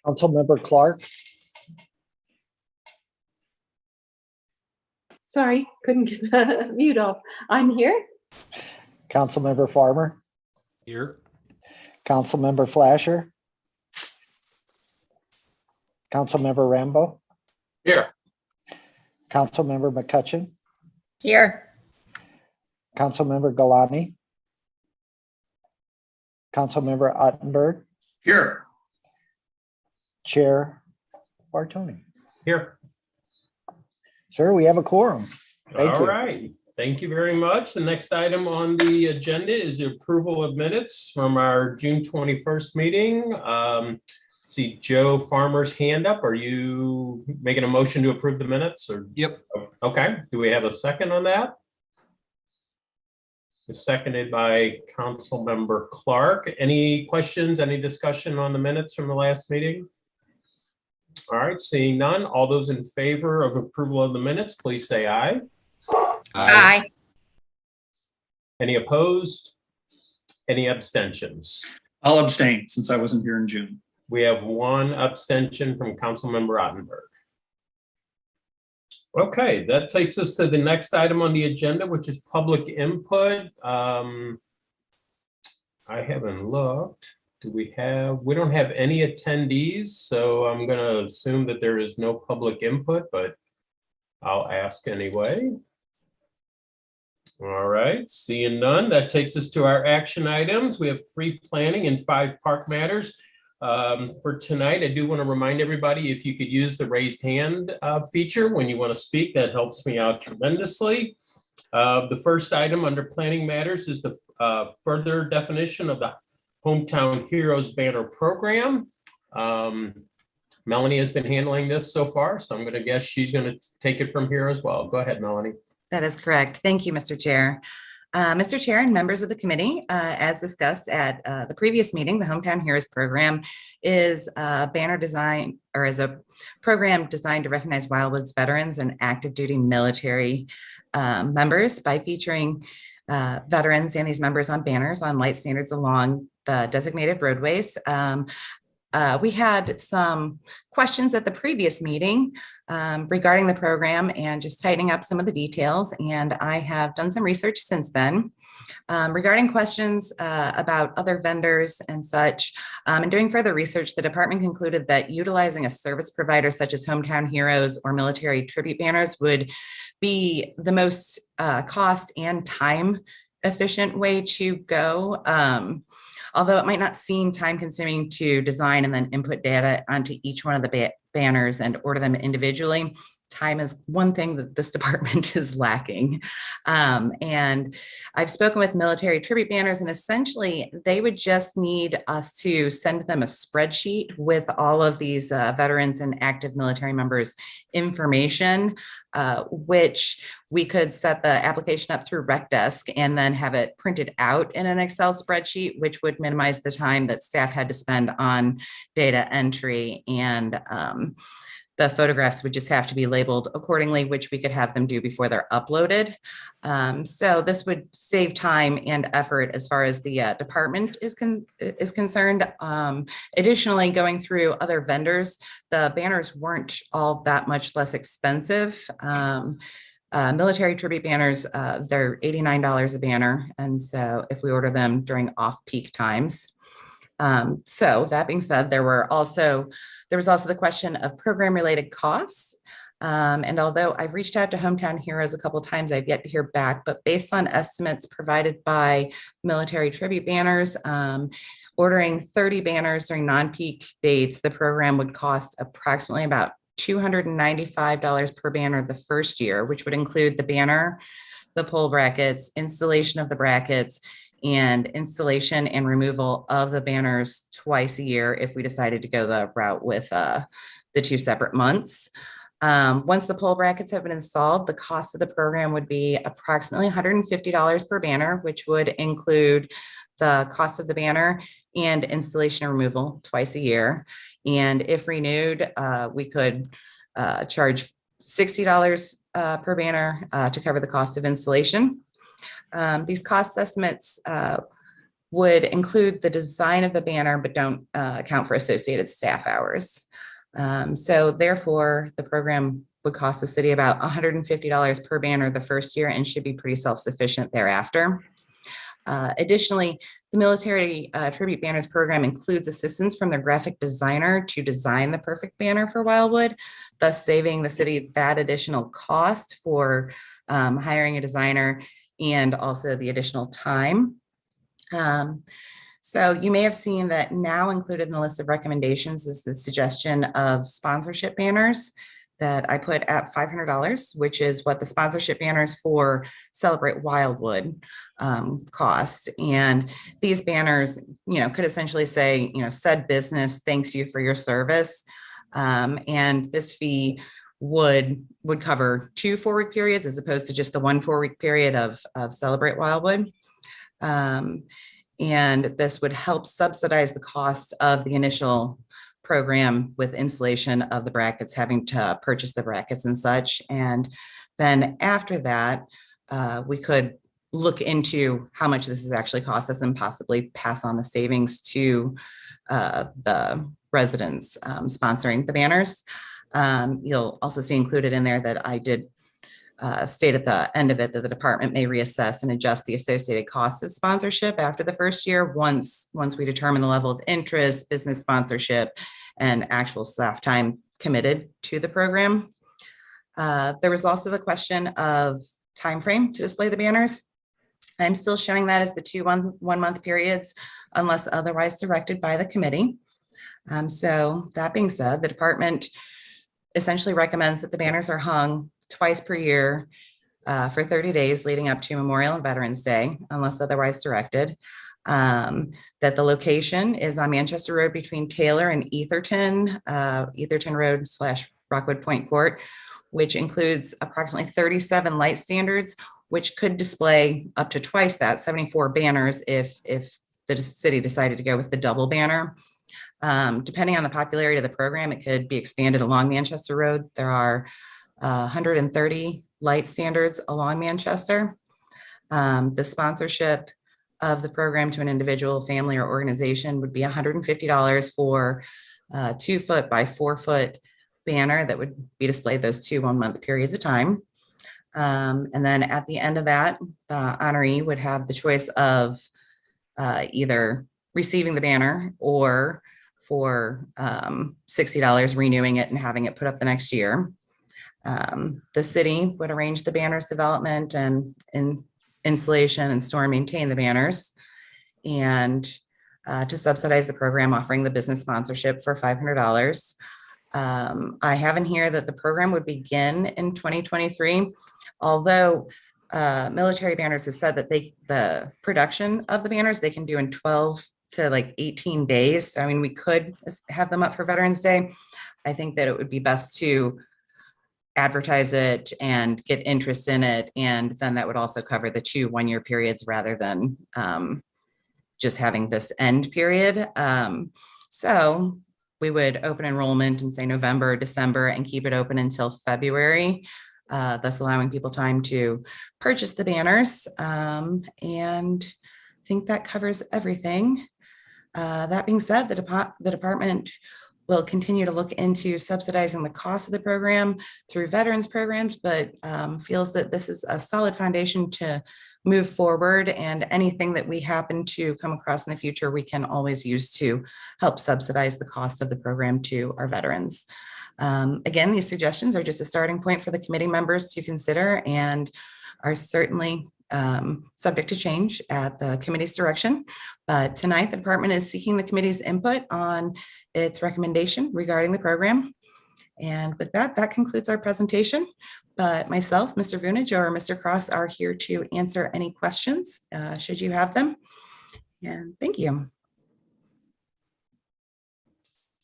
Councilmember Clark, Sorry, couldn't get the mute off. I'm here. Councilmember Farmer, Here. Councilmember Flasher, Councilmember Rambo, Here. Councilmember McCutcheon, Here. Councilmember Galani, Councilmember Ottenberg, Here. Chair Bartoni. Here. Sir, we have a quorum. Thank All you. right. Thank you very much. The next item on the agenda is the approval of minutes from our June 21st meeting. See Joe Farmer's hand up. Are you making a motion to approve the minutes or? Yep. Okay. Do we have a second on that? It's seconded by Councilmember Clark. Any questions, any discussion on the minutes from the last meeting? All right, seeing none. All those in favor of approval of the minutes, please say aye. Aye. Any opposed? Any abstentions? I'll abstain since I wasn't here in June. We have one abstention from Councilmember Ottenberg. Okay, that takes us to the next item on the agenda, which is public input. I haven't looked. We don't have any attendees, so I'm going to assume that there is no public input, but I'll ask anyway. All right, seeing none, that takes us to our action items. We have 3 planning and 5 park matters. For tonight, I do want to remind everybody, if you could use the raised hand feature when you want to speak, that helps me out tremendously. The first item under planning matters is the further definition of the Hometown Heroes Banner Program. Melanie has been handling this so far, so I'm going to guess she's going to take it from here as well. Go ahead, Melanie. That is correct. Thank you, Mr. Chair. Mr. Chair and members of the committee, as discussed at the previous meeting, the Hometown Heroes Program is a banner design or is a program designed to recognize Wildwood's veterans and active duty military members by featuring veterans and these members on banners on light standards along the designated roadways. We had some questions at the previous meeting regarding the program and just tightening up some of the details. And I have done some research since then regarding questions about other vendors and such. And doing further research, the department concluded that utilizing a service provider such as Hometown Heroes or military tribute banners would be the most cost and time efficient way to go. Although it might not seem time consuming to design and then input data onto each one of the banners and order them individually, time is one thing that this department is lacking. And I've spoken with military tribute banners, and essentially they would just need us to send them a spreadsheet with all of these veterans and active military members information, which we could set the application up through RecDesk and then have it printed out in an Excel spreadsheet, which would minimize the time that staff had to spend on data entry, and the photographs would just have to be labeled accordingly, which we could have them do before they're uploaded. So this would save time and effort as far as the department is concerned. Additionally, going through other vendors, the banners weren't all that much less expensive. Military tribute banners, they're $89 a banner. And so if we order them during off-peak times. So that being said, there was also the question of program related costs. And although I've reached out to Hometown Heroes a couple of times, I've yet to hear back, but based on estimates provided by military tribute banners, ordering 30 banners during non-peak dates, the program would cost approximately about $295 per banner the first year, which would include the banner, the pole brackets, installation of the brackets, and installation and removal of the banners twice a year if we decided to go the route with the 2 separate months. Once the pole brackets have been installed, the cost of the program would be approximately $150 per banner, which would include the cost of the banner and installation and removal twice a year. And if renewed, we could charge $60 per banner to cover the cost of installation. These cost estimates would include the design of the banner, but don't account for associated staff hours. So therefore, the program would cost the city about $150 per banner the first year and should be pretty self-sufficient thereafter. Additionally, the military tribute banners program includes assistance from the graphic designer to design the perfect banner for Wildwood, thus saving the city that additional cost for hiring a designer and also the additional time. So you may have seen that now included in the list of recommendations is the suggestion of sponsorship banners that I put at $500, which is what the sponsorship banners for Celebrate Wildwood cost. And these banners, could essentially say, said business thanks you for your service. And this fee would cover 2 4-week periods as opposed to just the 1 4-week period of Celebrate Wildwood. And this would help subsidize the cost of the initial program with installation of the brackets, having to purchase the brackets and such. And then after that, we could look into how much this has actually cost us and possibly pass on the savings to the residents sponsoring the banners. You'll also see included in there that I did state at the end of it that the department may reassess and adjust the associated cost of sponsorship after the first year once we determine the level of interest, business sponsorship, and actual staff time committed to the program. There was also the question of time frame to display the banners. I'm still showing that as the 2 1-month periods unless otherwise directed by the committee. So that being said, the department essentially recommends that the banners are hung twice per year for 30 days leading up to Memorial and Veterans Day, unless otherwise directed. That the location is on Manchester Road between Taylor and Etherton, Etherton Road / Rockwood Point Court, which includes approximately 37 light standards, which could display up to twice that, 74 banners if the city decided to go with the double banner. Depending on the popularity of the program, it could be expanded along Manchester Road. There are 130 light standards along Manchester. The sponsorship of the program to an individual, family, or organization would be $150 for a 2 foot by 4 foot banner that would be displayed those 2 1-month periods of time. And then at the end of that, the honoree would have the choice of either receiving the banner or for $60 renewing it and having it put up the next year. The city would arrange the banners development and installation and store and maintain the banners, and to subsidize the program, offering the business sponsorship for $500. I have in here that the program would begin in 2023, although Military Banners has said that the production of the banners they can do in 12 to 18 days. I mean, we could have them up for Veterans Day. I think that it would be best to advertise it and get interest in it. And then that would also cover the 2 1-year periods rather than just having this end period. So we would open enrollment in say November, December, and keep it open until February, thus allowing people time to purchase the banners. And I think that covers everything. That being said, the department will continue to look into subsidizing the cost of the program through veterans programs, but feels that this is a solid foundation to move forward, and anything that we happen to come across in the future, we can always use to help subsidize the cost of the program to our veterans. Again, these suggestions are just a starting point for the committee members to consider and are certainly subject to change at the committee's direction. But tonight, the department is seeking the committee's input on its recommendation regarding the program. And with that, that concludes our presentation. But myself, Mr. Vunich, or Mr. Cross are here to answer any questions, should you have them. And thank you.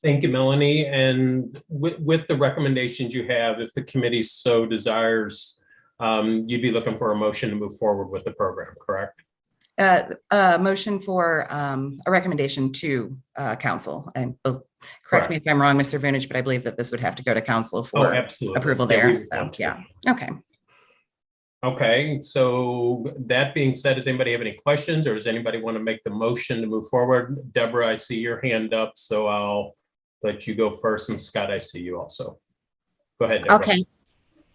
Thank you, Melanie. And with the recommendations you have, if the committee so desires, you'd be looking for a motion to move forward with the program, correct? Motion for a recommendation to council. And correct me if I'm wrong, Mr. Vunich, but I believe that this would have to go to council for absolutely. approval Yeah, there. we So want to. yeah, okay. Okay, so that being said, does anybody have any questions or does anybody want to make the motion to move forward? Deborah, I see your hand up, so I'll let you go first. And Scott, I see you also. Go ahead, Deborah. Okay,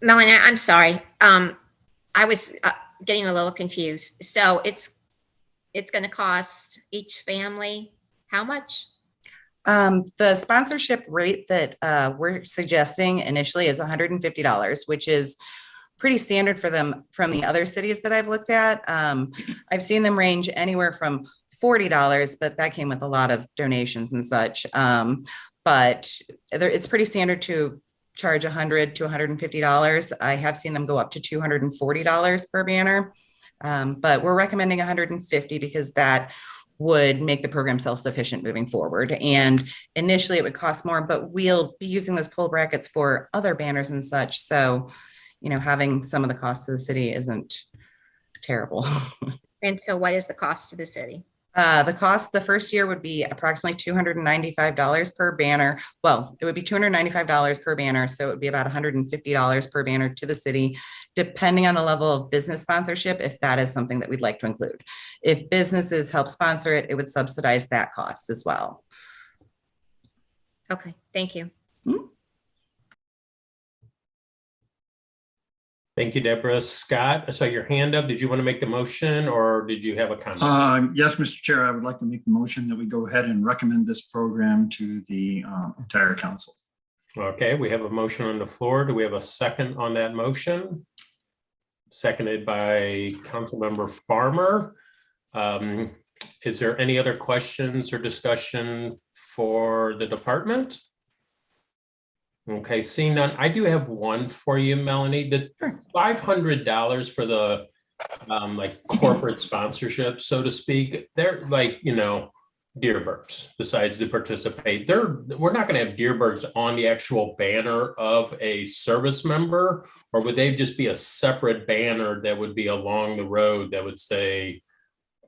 Melanie, I'm sorry. I was getting a little confused. So it's going to cost each family how much? The sponsorship rate that we're suggesting initially is $150, which is pretty standard for them from the other cities that I've looked at. I've seen them range anywhere from $40, but that came with a lot of donations and such. But it's pretty standard to charge $100 to $150. I have seen them go up to $240 per banner, but we're recommending $150 because that would make the program self-sufficient moving forward. And initially it would cost more, but we'll be using those pull brackets for other banners and such. So, you know, having some of the costs to the city isn't terrible. And so what is the cost to the city? The cost the first year would be approximately $295 per banner. Well, it would be $295 per banner. So it would be about $150 per banner to the city, depending on the level of business sponsorship, if that is something that we'd like to include. If businesses help sponsor it, it would subsidize that cost as well. Okay, thank you. Thank you, Deborah. Scott, I saw your hand up. Did you want to make the motion or did you have a comment? Yes, Mr. Chair, I would like to make the motion that we go ahead and recommend this program to the entire council. Okay, we have a motion on the floor. Do we have a second on that motion? Seconded by Councilmember Farmer. Is there any other questions or discussion for the department? Okay, seeing none, I do have one for you, Melanie. The $500 for the like corporate sponsorship, so to speak, they're like, you know, Deerbergs decides to participate. We're not going to have Deerbergs on the actual banner of a service member, or would they just be a separate banner that would be along the road that would say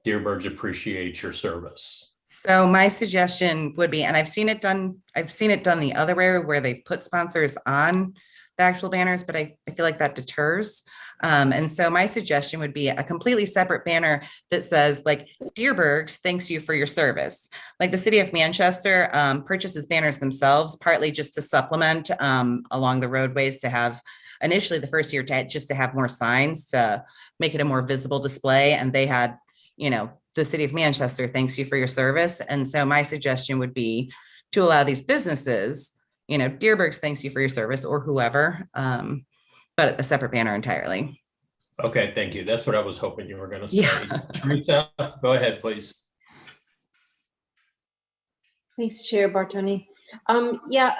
Deerbergs appreciate your service? So my suggestion would be, and I've seen it done the other way where they've put sponsors on the actual banners, but I feel like that deters. And so my suggestion would be a completely separate banner that says like Deerbergs thanks you for your service. Like the city of Manchester purchases banners themselves, partly just to supplement along the roadways to have initially the first year just to have more signs to make it a more visible display. And they had, you know, the city of Manchester thanks you for your service. And so my suggestion would be to allow these businesses, you know, Deerbergs thanks you for your service or whoever, but a separate banner entirely. Okay, thank you. That's what I was hoping you were going to say. Yeah. Teresa, go ahead, please. Thanks, Chair Bartoni. Yeah,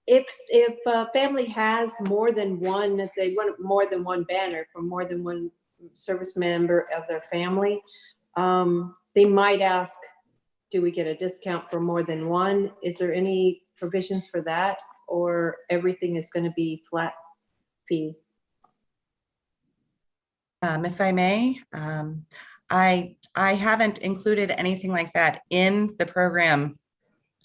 if a family has more than one, if they want more than one banner for more than one service member of their family, they might ask, do we get a discount for more than one? Is there any provisions for that, or everything is going to be flat fee? If I may, I haven't included anything like that in the program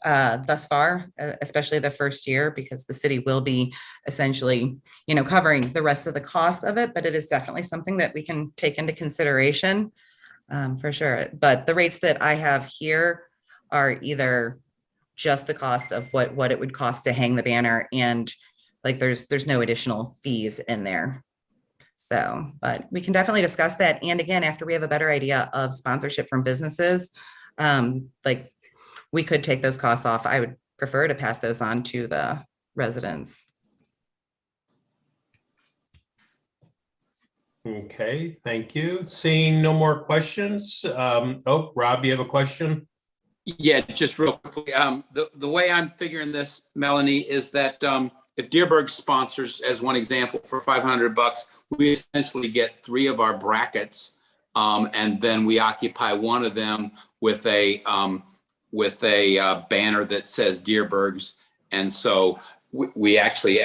thus far, especially the first year, because the city will be essentially, you know, covering the rest of the costs of it, but it is definitely something that we can take into consideration for sure. But the rates that I have here are either just the cost of what it would cost to hang the banner, and like there's no additional fees in there. So, but we can definitely discuss that. And again, after we have a better idea of sponsorship from businesses, like we could take those costs off. I would prefer to pass those on to the residents. Okay, thank you. Seeing no more questions. Oh, Rob, you have a question? Yeah, just real quickly. The way I'm figuring this, Melanie, is that if Deerberg sponsors, as one example, for $500, we essentially get 3 of our brackets, and then we occupy one of them with a banner that says Deerbergs, and so we actually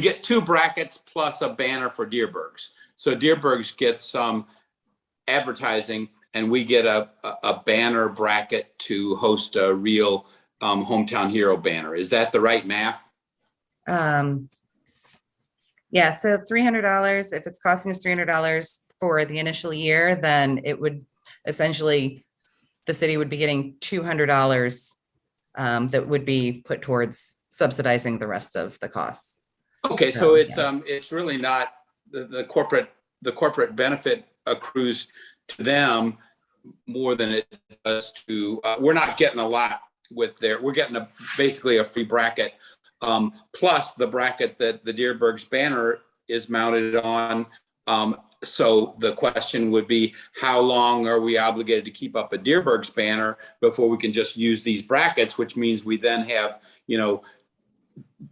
get 2 brackets plus a banner for Deerbergs. So Deerbergs gets some advertising, and we get a banner bracket to host a real hometown hero banner. Is that the right math? Yeah, so $300, if it's costing us $300 for the initial year, then it would essentially, the city would be getting $200 that would be put towards subsidizing the rest of the costs. Okay, So, so it's really not the corporate benefit accrues to them more than it does to, we're not getting a lot with we're getting basically a free bracket, plus the bracket that the Deerberg's banner is mounted on. So the question would be, how long are we obligated to keep up a Deerberg's banner before we can just use these brackets, which means we then have,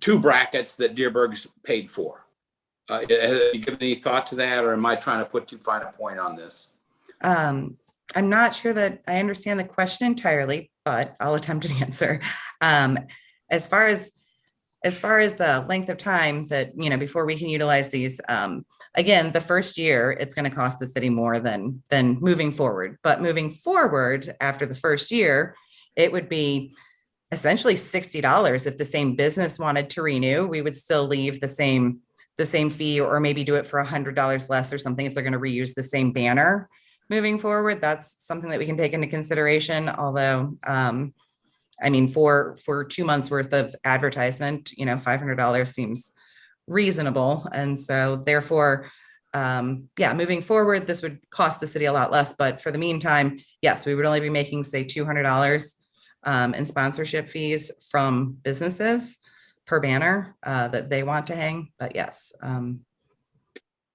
2 brackets that Deerberg's paid for. Have you given any thought to that, or am I trying to put too fine a point on this? I'm not sure that I understand the question entirely, but I'll attempt an answer. As far as the length of time that, before we can utilize these, again, the first year, it's going to cost the city more than moving forward. But moving forward after the first year, it would be essentially $60. If the same business wanted to renew, we would still leave the same fee, or maybe do it for $100 less or something if they're going to reuse the same banner moving forward. That's something that we can take into consideration. Although, for 2 months worth of advertisement, $500 seems reasonable. And so therefore, moving forward, this would cost the city a lot less. But for the meantime, yes, we would only be making, say, $200 in sponsorship fees from businesses per banner that they want to hang. But yes.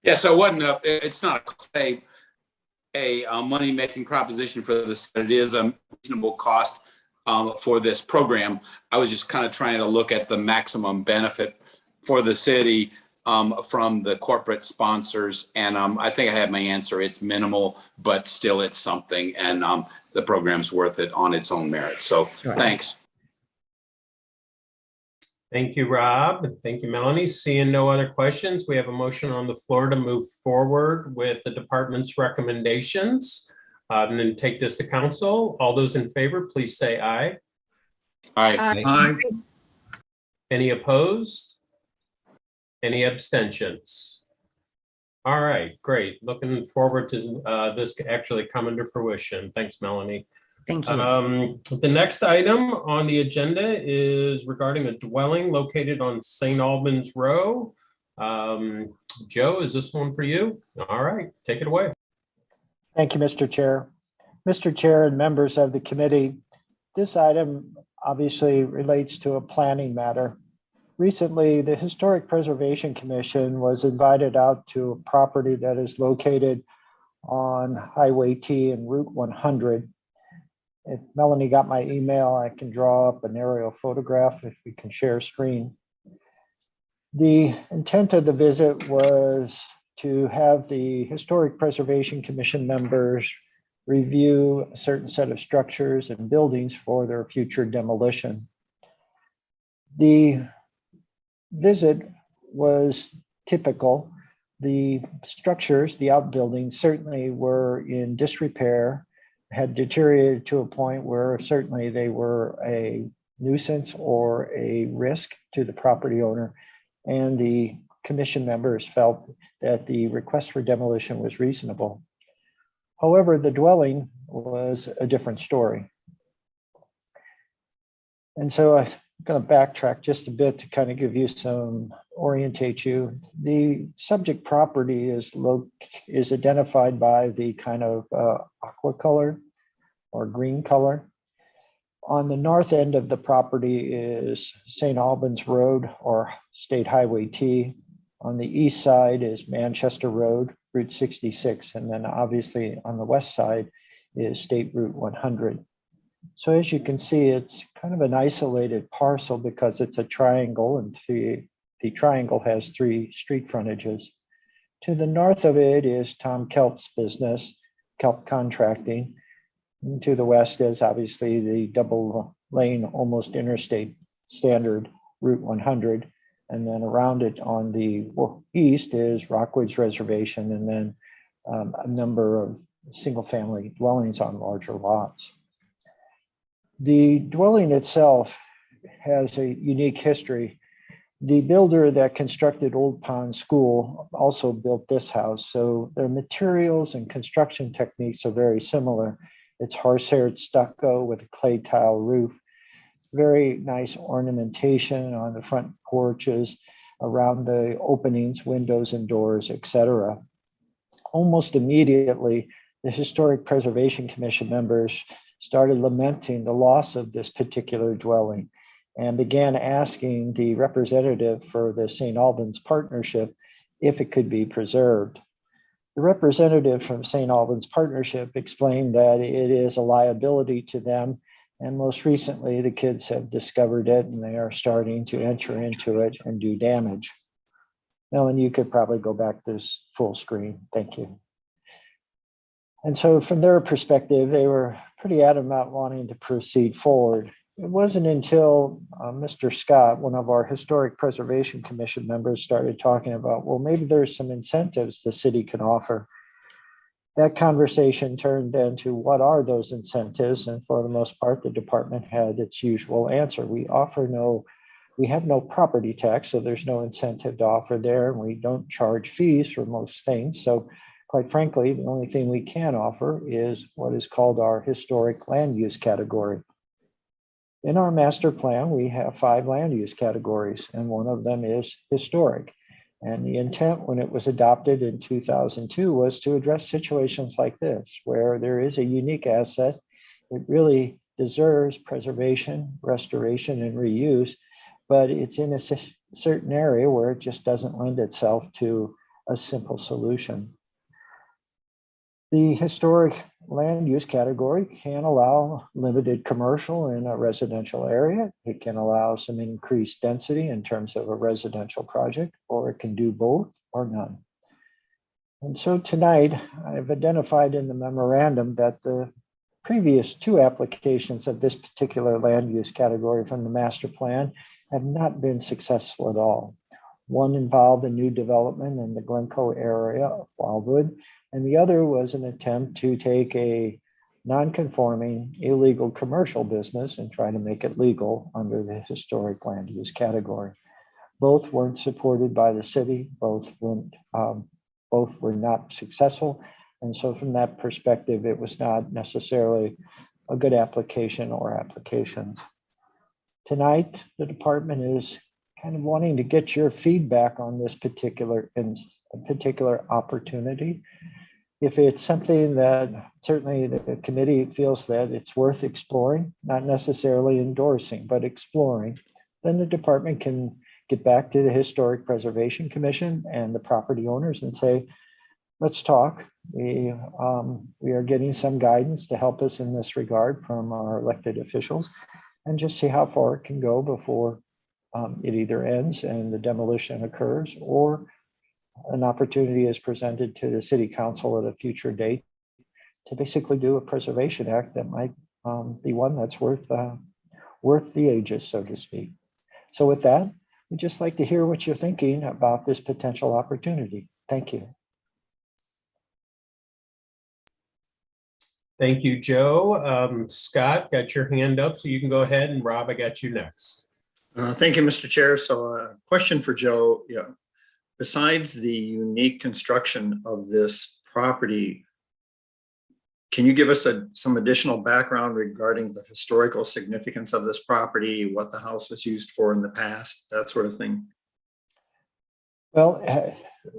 Yeah, so it's not a money-making proposition for this. It is a reasonable cost for this program. I was just kind of trying to look at the maximum benefit for the city from the corporate sponsors. And I think I have my answer. It's minimal, but still it's something. And the program's worth it on its own merit. So Sure. Thanks. Thank you, Rob. Thank you, Melanie. Seeing no other questions, we have a motion on the floor to move forward with the department's recommendations and then take this to council. All those in favor, please say aye. Aye. Aye. Any opposed? Any abstentions? All right, great. Looking forward to this actually coming to fruition. Thanks, Melanie. Thank you. The next item on the agenda is regarding a dwelling located on St. Albans Row. Joe, is this one for you? All right, take it away. Thank you, Mr. Chair. Mr. Chair and members of the committee, this item obviously relates to a planning matter. Recently, the Historic Preservation Commission was invited out to a property that is located on Highway T and Route 100. If Melanie got my email, I can draw up an aerial photograph if we can share screen. The intent of the visit was to have the Historic Preservation Commission members review a certain set of structures and buildings for their future demolition. The visit was typical. The structures, the outbuildings, certainly were in disrepair, had deteriorated to a point where certainly they were a nuisance or a risk to the property owner. And the commission members felt that the request for demolition was reasonable. However, the dwelling was a different story. And so I'm going to backtrack just a bit to kind of give you orientate you. The subject property is identified by the kind of aqua color or green color. On the north end of the property is St. Albans Road or State Highway T. On the east side is Manchester Road, Route 66. And then obviously on the west side is State Route 100. So as you can see, it's kind of an isolated parcel because it's a triangle, and the triangle has 3 street frontages. To the north of it is Tom Kelp's business, Kelp Contracting. And to the west is obviously the double lane, almost interstate standard Route 100. And then around it on the east is Rockwood's Reservation, and then a number of single family dwellings on larger lots. The dwelling itself has a unique history. The builder that constructed Old Pond School also built this house, so their materials and construction techniques are very similar. It's horse-haired stucco with a clay tile roof, very nice ornamentation on the front porches, around the openings, windows and doors, etc. Almost immediately, the Historic Preservation Commission members started lamenting the loss of this particular dwelling and began asking the representative for the St. Albans Partnership if it could be preserved. The representative from St. Albans Partnership explained that it is a liability to them, and most recently the kids have discovered it and they are starting to enter into it and do damage. Ellen, you could probably go back to this full screen. Thank you. And so from their perspective, they were pretty adamant about wanting to proceed forward. It wasn't until Mr. Scott, one of our Historic Preservation Commission members, started talking about, well, maybe there's some incentives the city can offer. That conversation turned then to what are those incentives? And for the most part, the department had its usual answer. We have no property tax, so there's no incentive to offer there. And we don't charge fees for most things. So quite frankly, the only thing we can offer is what is called our historic land use category. In our master plan, we have 5 land use categories, and one of them is historic. And the intent when it was adopted in 2002 was to address situations like this, where there is a unique asset. It really deserves preservation, restoration, and reuse, but it's in a certain area where it just doesn't lend itself to a simple solution. The historic land use category can allow limited commercial in a residential area. It can allow some increased density in terms of a residential project, or it can do both or none. And so tonight, I've identified in the memorandum that the previous 2 applications of this particular land use category from the master plan have not been successful at all. One involved a new development in the Glencoe area of Wildwood, and the other was an attempt to take a non-conforming illegal commercial business and try to make it legal under the historic land use category. Both weren't supported by the city, both were not successful. And so from that perspective, it was not necessarily a good application or applications. Tonight, the department is kind of wanting to get your feedback on this particular opportunity. If it's something that certainly the committee feels that it's worth exploring, not necessarily endorsing, but exploring, then the department can get back to the Historic Preservation Commission and the property owners and say, let's talk. We are getting some guidance to help us in this regard from our elected officials, and just see how far it can go before it either ends and the demolition occurs, or an opportunity is presented to the city council at a future date to basically do a preservation act that might be one that's worth the ages, so to speak. So with that, we'd just like to hear what you're thinking about this potential opportunity. Thank you. Thank you, Joe. Scott, got your hand up, so you can go ahead, and Rob, I got you next. Thank you, Mr. Chair. So a question for Joe. Yeah. Besides the unique construction of this property, can you give us some additional background regarding the historical significance of this property, what the house was used for in the past, that sort of thing? Well,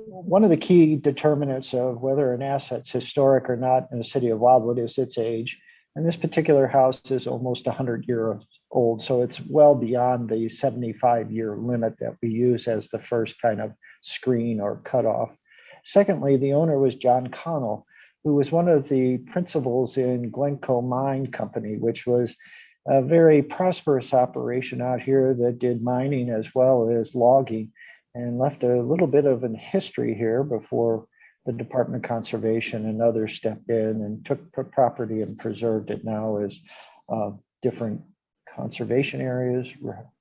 one of the key determinants of whether an asset's historic or not in the city of Wildwood is its age. And this particular house is almost 100 years old, so it's well beyond the 75-year limit that we use as the first kind of screen or cutoff. Secondly, the owner was John Connell, who was one of the principals in Glencoe Mine Company, which was a very prosperous operation out here that did mining as well as logging, and left a little bit of a history here before the Department of Conservation and others stepped in and took property and preserved it now as different conservation areas,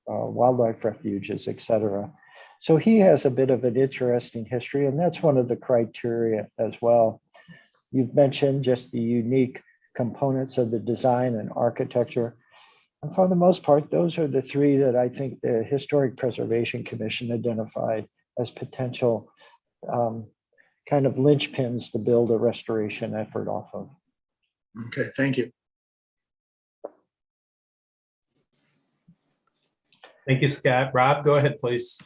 wildlife refuges, etc. So he has a bit of an interesting history, and that's one of the criteria as well. You've mentioned just the unique components of the design and architecture. And for the most part, those are the three that I think the Historic Preservation Commission identified as potential kind of linchpins to build a restoration effort off of. Okay, thank you. Thank you, Scott. Rob, go ahead, please.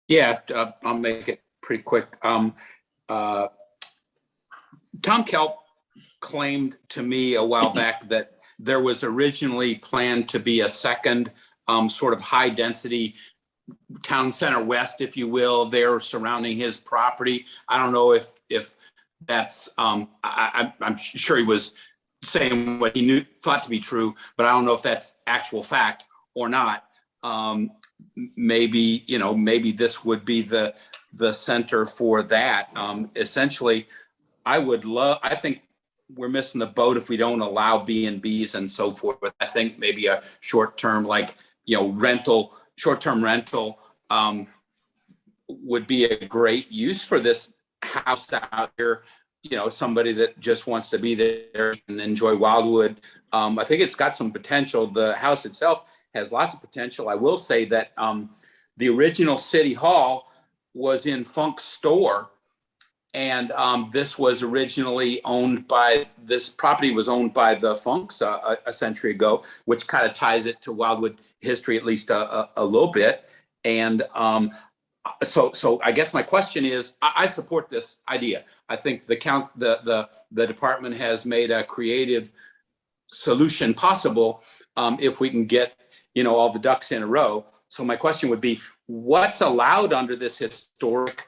Yeah, I'll make it pretty quick. Tom Kelp claimed to me a while back that there was originally planned to be a second sort of high density town center west, if you will, there surrounding his property. I don't know if that's, I'm sure he was saying what he thought to be true, but I don't know if that's actual fact or not. Maybe, maybe this would be the center for that. Essentially, I think we're missing the boat if we don't allow B&Bs and so forth. I think maybe a short-term, short-term rental would be a great use for this house out here. Somebody that just wants to be there and enjoy Wildwood. I think it's got some potential. The house itself has lots of potential. I will say that the original City Hall was in Funk's store. And this property was owned by the Funks a century ago, which kind of ties it to Wildwood history, at least a little bit. And so I guess my question is, I support this idea. I think the department has made a creative solution possible if we can get, all the ducks in a row. So my question would be, what's allowed under this historic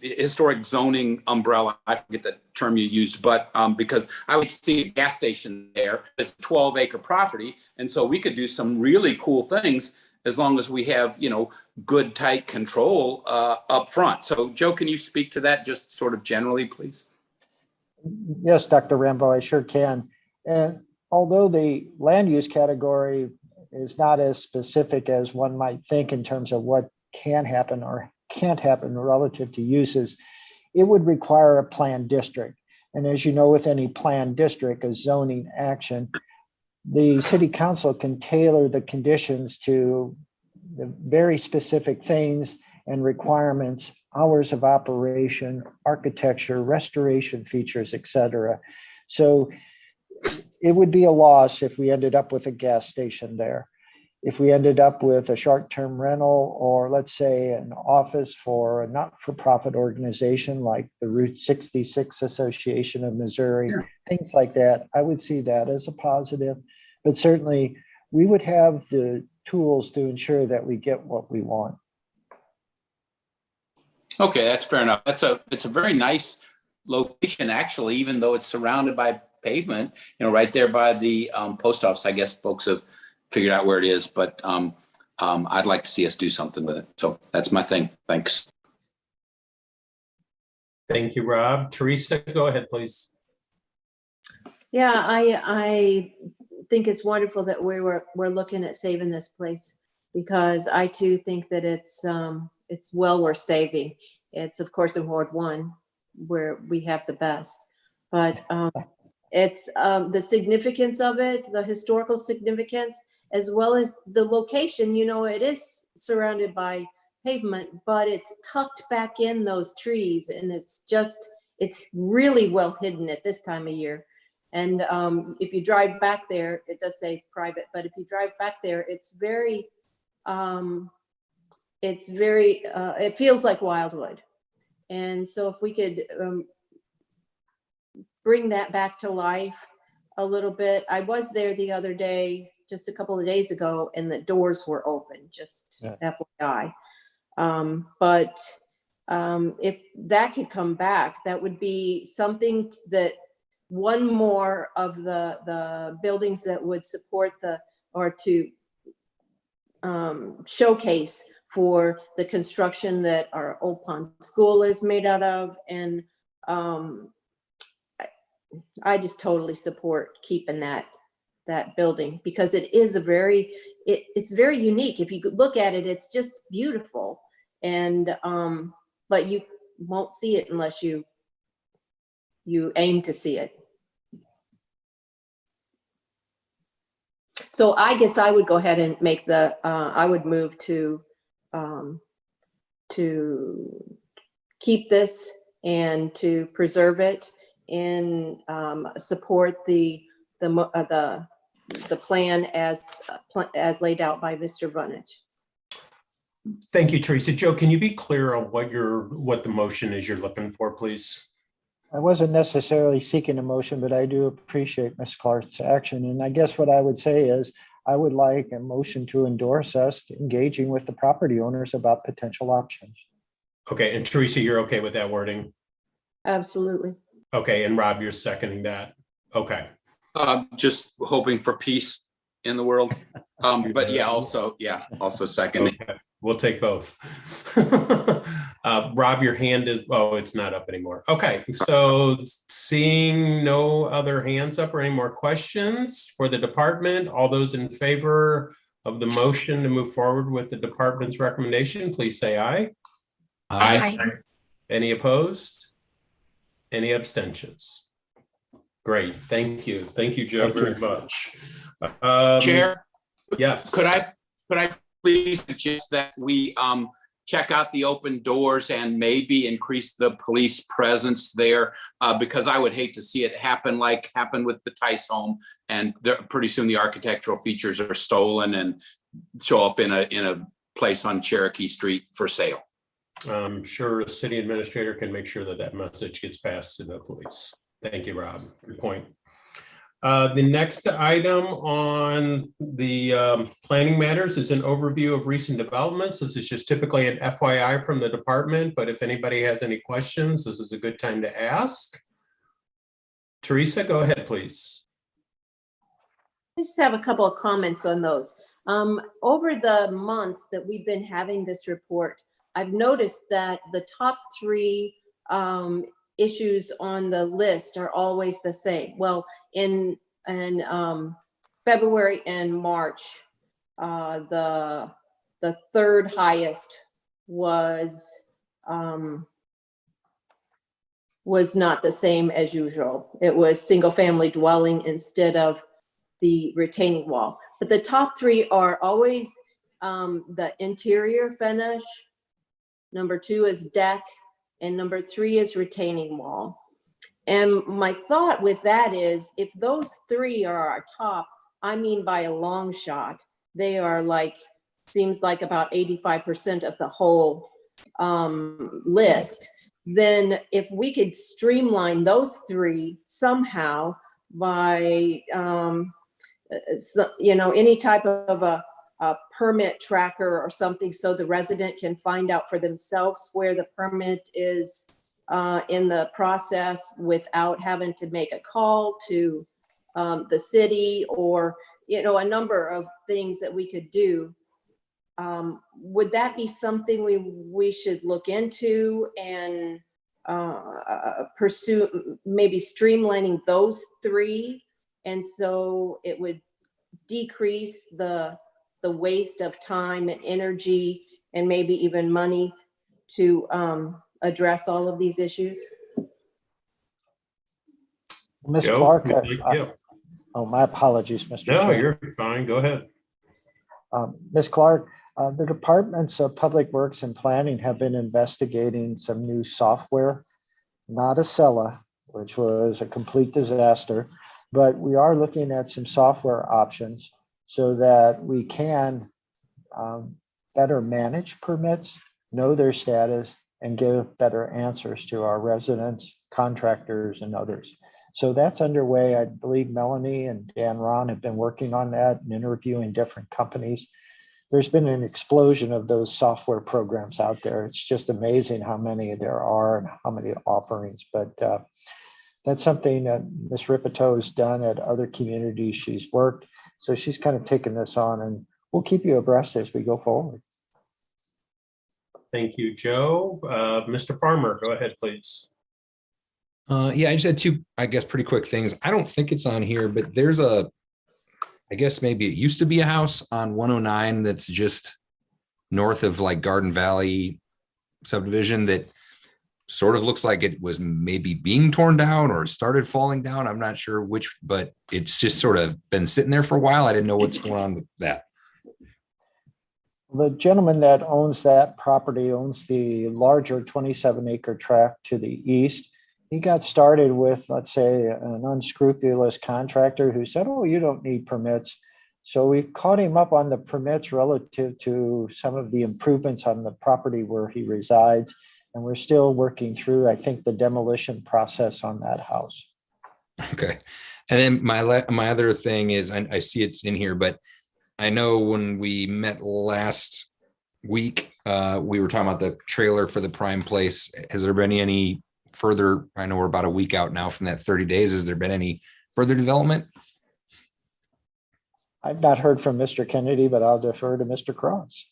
historic zoning umbrella? I forget the term you used, but because I would see a gas station there, it's a 12-acre property. And so we could do some really cool things as long as we have, good, tight control up front. So Joe, can you speak to that just sort of generally, please? Yes, Dr. Rambo, I sure can. And although the land use category is not as specific as one might think in terms of what can happen or can't happen relative to uses, it would require a planned district. And as you know, with any planned district, a zoning action, the city council can tailor the conditions to the very specific things and requirements, hours of operation, architecture, restoration features, etc. So it would be a loss if we ended up with a gas station there. If we ended up with a short-term rental, or let's say an office for a not-for-profit organization like the Route 66 Association of Missouri, things like that, I would see that as a positive. But certainly we would have the tools to ensure that we get what we want. Okay, that's fair enough. It's a very nice location, actually, even though it's surrounded by pavement, right there by the post office. I guess folks have figured out where it is, but I'd like to see us do something with it. So that's my thing. Thanks. Thank you, Rob. Teresa, go ahead, please. Yeah, I think it's wonderful that we're looking at saving this place, because I too think that it's well worth saving. It's of course in Ward 1 where we have the best, but it's the significance of it, the historical significance, as well as the location. It is surrounded by pavement, but it's tucked back in those trees, and it's really well hidden at this time of year. And if you drive back there, it does say private, but if you drive back there, it feels like Wildwood. And so if we could bring that back to life a little bit. I was there the other day, just a couple of days ago, and the doors were open, just FYI. But if that could come back, that would be something that one more of the buildings that would support to showcase for the construction that our Old Pond School is made out of. And I just totally support keeping that building, because it is it's very unique. If you could look at it, it's just beautiful. And but you won't see it unless you aim to see it. So I guess I would go ahead and make the, I would move to keep this and to preserve it and support the plan as laid out by Mr. Vonich. Thank you, Teresa. Joe, can you be clear on what the motion is you're looking for, please? I wasn't necessarily seeking a motion, but I do appreciate Ms. Clark's action. And I guess what I would say is I would like a motion to endorse us engaging with the property owners about potential options. Okay, and Teresa, you're okay with that wording? Absolutely. Okay, and Rob, you're seconding that? Okay. Just hoping for peace in the world. But yeah, also seconding. Okay. We'll take both. Rob, your hand is, oh, it's not up anymore. Okay, so seeing no other hands up or any more questions for the department, all those in favor of the motion to move forward with the department's recommendation, please say aye. Aye. Any opposed? Any abstentions? Great, thank you. Thank you, Joe, very much. Chair, Yes. could I please suggest that we check out the open doors and maybe increase the police presence there? Because I would hate to see it happen like happened with the Tice home, and pretty soon the architectural features are stolen and show up in a place on Cherokee Street for sale. I'm sure a city administrator can make sure that message gets passed to the police. Thank you, Rob. Good point. The next item on the planning matters is an overview of recent developments. This is just typically an FYI from the department, but if anybody has any questions, this is a good time to ask. Teresa, go ahead, please. I just have a couple of comments on those. Over the months that we've been having this report, I've noticed that the top three issues on the list are always the same. Well, in February and March, the third highest was not the same as usual. It was single family dwelling instead of the retaining wall. But the top three are always the interior finish, number 2 is deck, and number 3 is retaining wall. And my thought with that is, if those 3 are our top, I mean by a long shot, they are like, seems like about 85% of the whole list. Then if we could streamline those 3 somehow by, any type of a permit tracker or something, so the resident can find out for themselves where the permit is in the process without having to make a call to the city, or a number of things that we could do. Would that be something we should look into and pursue, maybe streamlining those 3, and so it would decrease the waste of time and energy and maybe even money to address all of these issues? Ms. Joe, Clark, yeah. my apologies, Mr. No, Chair. you're fine. Go ahead. Ms. Clark, the Departments of Public Works and Planning have been investigating some new software, not Acela, which was a complete disaster, but we are looking at some software options so that we can better manage permits, know their status, and give better answers to our residents, contractors, and others. So that's underway. I believe Melanie and Dan Ron have been working on that and interviewing different companies. There's been an explosion of those software programs out there. It's just amazing how many there are and how many offerings. But that's something that Ms. Ripito has done at other communities she's worked. So she's kind of taken this on, and we'll keep you abreast as we go forward. Thank you, Joe. Mr. Farmer, go ahead, please. Yeah, I just had 2, I guess, pretty quick things. I don't think it's on here, but there's I guess maybe it used to be a house on 109 that's just north of like Garden Valley subdivision that sort of looks like it was maybe being torn down or started falling down. I'm not sure which, but it's just sort of been sitting there for a while. I didn't know what's going on with that. The gentleman that owns that property owns the larger 27-acre tract to the east. He got started with, let's say, an unscrupulous contractor who said, oh, you don't need permits. So we caught him up on the permits relative to some of the improvements on the property where he resides. And we're still working through, I think, the demolition process on that house. Okay. And then my other thing is, I see it's in here, but I know when we met last week, we were talking about the trailer for the prime place. Has there been any further? I know we're about a week out now from that 30 days. Has there been any further development? I've not heard from Mr. Kennedy, but I'll defer to Mr. Cross.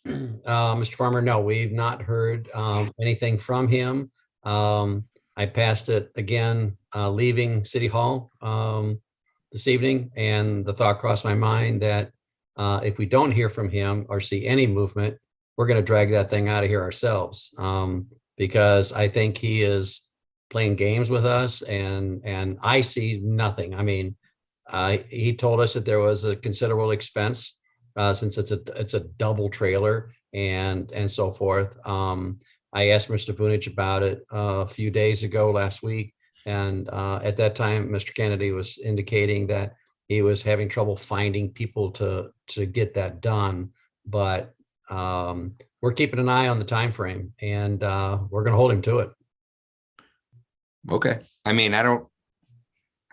Mr. Farmer, no, we've not heard anything from him. I passed it again, leaving City Hall this evening, and the thought crossed my mind that if we don't hear from him or see any movement, we're going to drag that thing out of here ourselves, because I think he is playing games with us, and I see nothing. I mean, he told us that there was a considerable expense since it's a double trailer and so forth. I asked Mr. Vunich about it a few days ago, last week, and at that time, Mr. Kennedy was indicating that he was having trouble finding people to get that done. But we're keeping an eye on the time frame, and we're going to hold him to it. Okay. I mean, I don't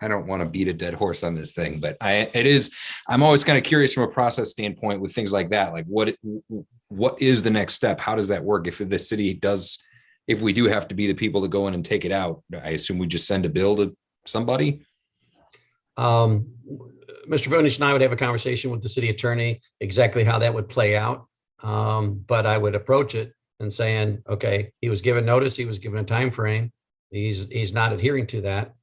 want to beat a dead horse on this thing, but I'm always kind of curious from a process standpoint with things like that. Like what is the next step? How does that work? If the city does, if we do have to be the people to go in and take it out, I assume we just send a bill to somebody. Mr. Vunich and I would have a conversation with the city attorney, exactly how that would play out. But I would approach it and saying, okay, he was given notice, he was given a time frame. He's not adhering to that.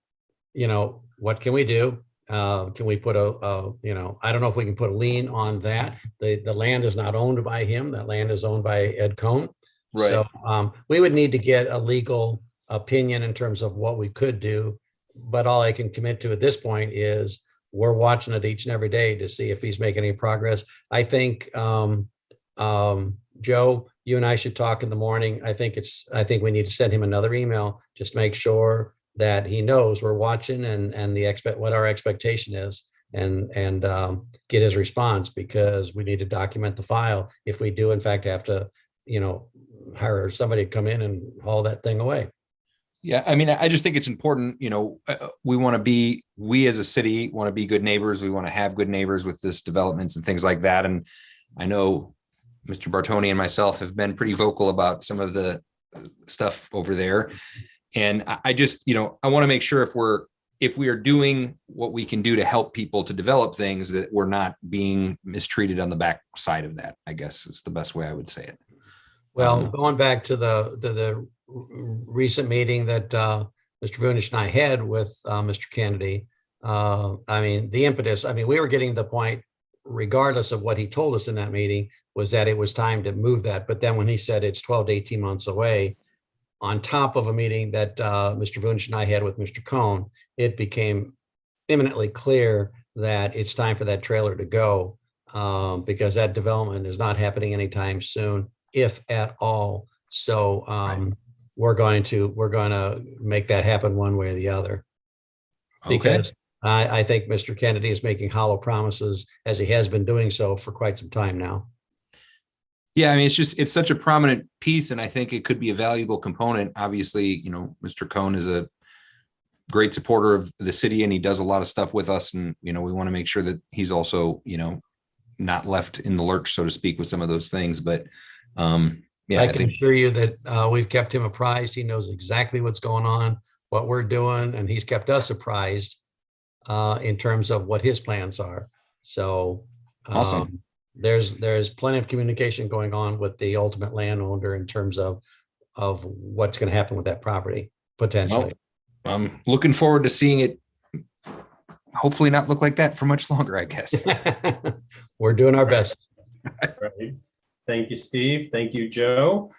You know, what can we do? Can we put I don't know if we can put a lien on that. The land is not owned by him. That land is owned by Ed Cohn. Right. So we would need to get a legal opinion in terms of what we could do. But all I can commit to at this point is we're watching it each and every day to see if he's making any progress. I think, Joe, you and I should talk in the morning. I think we need to send him another email, just make sure that he knows we're watching and what our expectation is, and get his response, because we need to document the file if we do in fact have to, hire somebody to come in and haul that thing away. Yeah. I mean, I just think it's important, we as a city want to be good neighbors. We want to have good neighbors with this developments and things like that. And I know Mr. Bartoni and myself have been pretty vocal about some of the stuff over there. And I just, I want to make sure if we are doing what we can do to help people to develop things, that we're not being mistreated on the back side of that, I guess is the best way I would say it. Well, going back to the recent meeting that Mr. Vunich and I had with Mr. Kennedy, the impetus, we were getting to the point, regardless of what he told us in that meeting, was that it was time to move that. But then when he said it's 12 to 18 months away, on top of a meeting that Mr. Vunich and I had with Mr. Cohn, it became imminently clear that it's time for that trailer to go, because that development is not happening anytime soon, if at all. So we're going to make that happen one way or the other. Because I think Mr. Kennedy is making hollow promises, as he has been doing so for quite some time now. Yeah, it's such a prominent piece, and I think it could be a valuable component. Obviously, Mr. Cohn is a great supporter of the city, and he does a lot of stuff with us. And, we want to make sure that he's also, not left in the lurch, so to speak, with some of those things. But I can assure you that we've kept him apprised. He knows exactly what's going on, what we're doing, and he's kept us apprised in terms of what his plans are. So awesome. There's plenty of communication going on with the ultimate landowner in terms of what's going to happen with that property potentially. Well, I'm looking forward to seeing it hopefully not look like that for much longer, I guess. We're doing our best. Thank you, Steve. Thank you, Joe.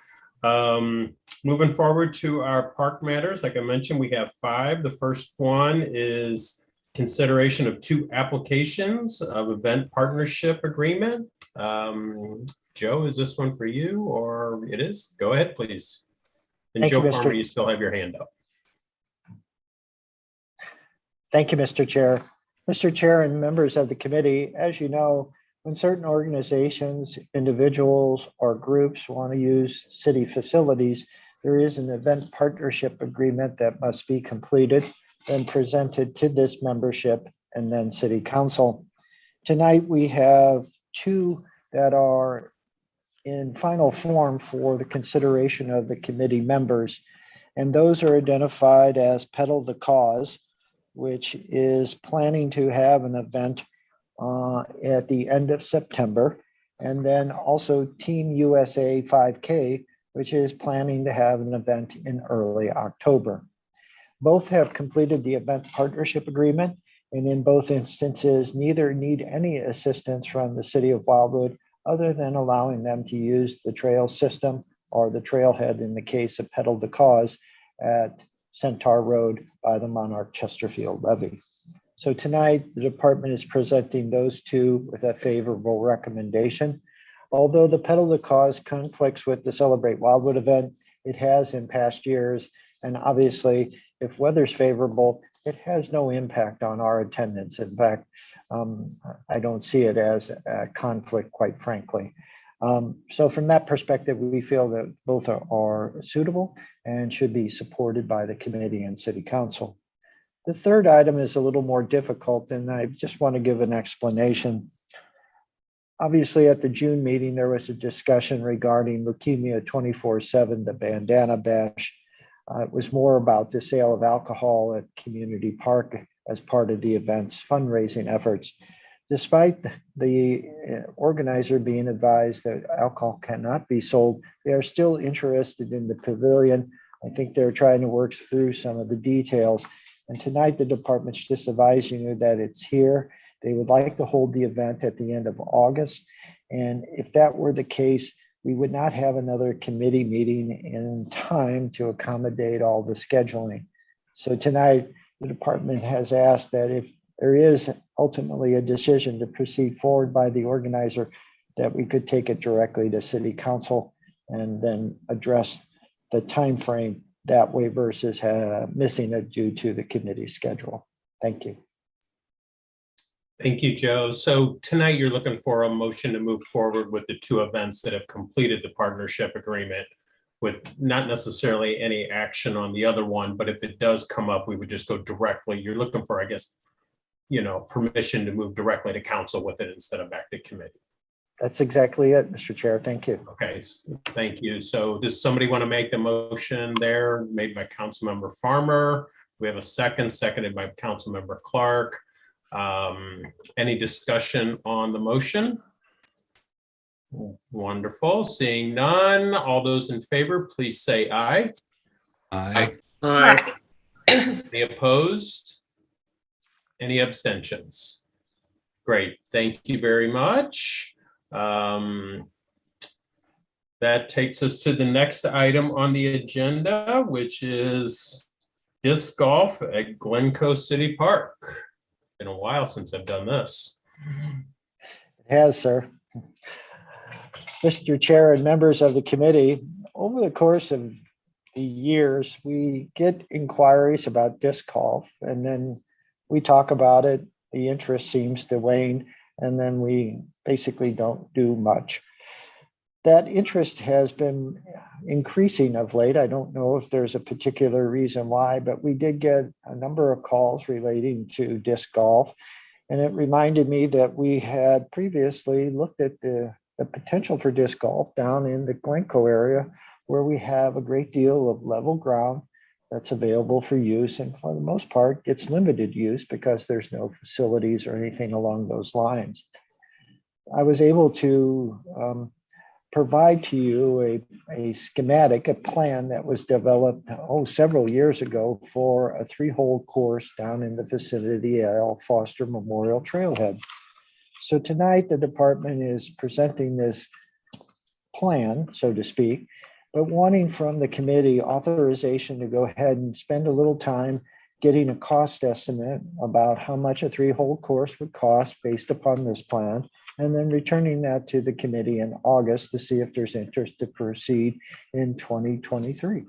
Moving forward to our park matters, like I mentioned, we have 5. The first one is consideration of 2 applications of event partnership agreement. Joe, is this one for you or it is? Go ahead, please. And Thank Joe you, Farmer, Mr. you still have your hand up. Thank you, Mr. Chair. Mr. Chair and members of the committee, as you know, when certain organizations, individuals, or groups want to use city facilities, there is an event partnership agreement that must be completed and presented to this membership and then City Council. Tonight, we have 2 that are in final form for the consideration of the committee members. And those are identified as Pedal the Cause, which is planning to have an event at the end of September. And then also Team USA 5K, which is planning to have an event in early October. Both have completed the event partnership agreement, and in both instances, neither need any assistance from the City of Wildwood other than allowing them to use the trail system or the trailhead in the case of Pedal the Cause at Centaur Road by the Monarch Chesterfield levee. So tonight, the department is presenting those 2 with a favorable recommendation. Although the Pedal the Cause conflicts with the Celebrate Wildwood event, it has in past years. And obviously, if weather's favorable, it has no impact on our attendance. In fact, I don't see it as a conflict, quite frankly. So from that perspective, we feel that both are suitable and should be supported by the committee and City Council. The third item is a little more difficult, and I just want to give an explanation. Obviously, at the June meeting, there was a discussion regarding Leukemia 24/7, the Bandana Bash. It was more about the sale of alcohol at Community Park as part of the event's fundraising efforts. Despite the organizer being advised that alcohol cannot be sold, they are still interested in the pavilion. I think they're trying to work through some of the details. And tonight, the department's just advising you that it's here. They would like to hold the event at the end of August. And if that were the case, we would not have another committee meeting in time to accommodate all the scheduling. So tonight, the department has asked that if there is ultimately a decision to proceed forward by the organizer, that we could take it directly to City Council and then address the time frame that way versus missing it due to the committee schedule. Thank you. Thank you, Joe. So tonight you're looking for a motion to move forward with the 2 events that have completed the partnership agreement with not necessarily any action on the other one, but if it does come up, we would just go directly. You're looking for, I guess, permission to move directly to council with it instead of back to committee. That's exactly it, Mr. Chair. Thank you. Okay, thank you. So does somebody want to make the motion there? Made by Councilmember Farmer. We have a seconded by Councilmember Clark. Any discussion on the motion? Wonderful. Seeing none. All those in favor, please say aye. Aye. Aye. Any opposed? Any abstentions? Great. Thank you very much. That takes us to the next item on the agenda, which is disc golf at Glencoe City Park. Been a while since I've done this. It has, sir. Mr. Chair and members of the committee, over the course of the years, we get inquiries about disc golf, and then we talk about it. The interest seems to wane, and then we basically don't do much. That interest has been increasing of late. I don't know if there's a particular reason why, but we did get a number of calls relating to disc golf. And it reminded me that we had previously looked at the potential for disc golf down in the Glencoe area, where we have a great deal of level ground that's available for use. And for the most part, it's limited use because there's no facilities or anything along those lines. I was able to provide to you a schematic, a plan that was developed several years ago for a 3-hole course down in the vicinity of L. Foster Memorial Trailhead. So tonight the department is presenting this plan, so to speak, but wanting from the committee authorization to go ahead and spend a little time getting a cost estimate about how much a 3-hole course would cost based upon this plan, and then returning that to the committee in August to see if there's interest to proceed in 2023.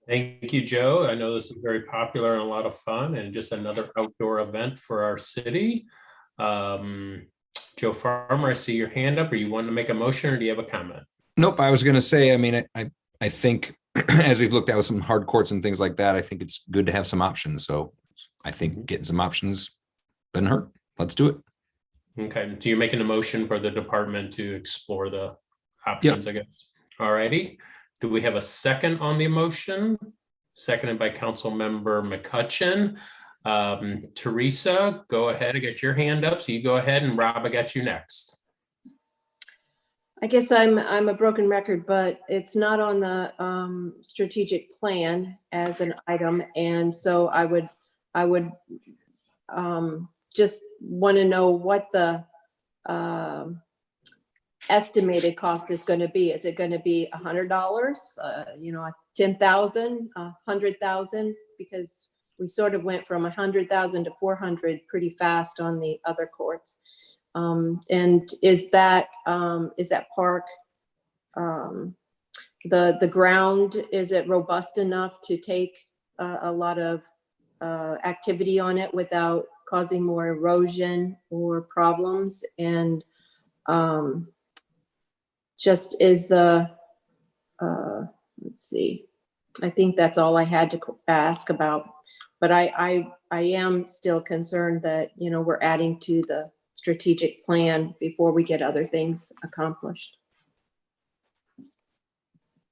Thank you, Joe. I know this is very popular and a lot of fun and just another outdoor event for our city. Joe Farmer, I see your hand up. Are you wanting to make a motion or do you have a comment? Nope. I was going to say, I mean, I think as we've looked at with some hard courts and things like that, I think it's good to have some options. So I think getting some options doesn't hurt. Let's do it. Okay. So you're making a motion for the department to explore the options, I guess. All righty. Do we have a second on the motion? Seconded by Council Member McCutcheon. Teresa, go ahead. I got your hand up. So you go ahead, and Rob, I got you next. I guess I'm a broken record, but it's not on the strategic plan as an item. And so I would just want to know what the estimated cost is going to be. Is it going to be $100? You know, 10,000, 100,000? Because we sort of went from 100,000 to 400 pretty fast on the other courts. And is that park, the ground, is it robust enough to take a lot of activity on it without causing more erosion or problems? And just is the, let's see, I think that's all I had to ask about. But I am still concerned that, you know, we're adding to the strategic plan before we get other things accomplished.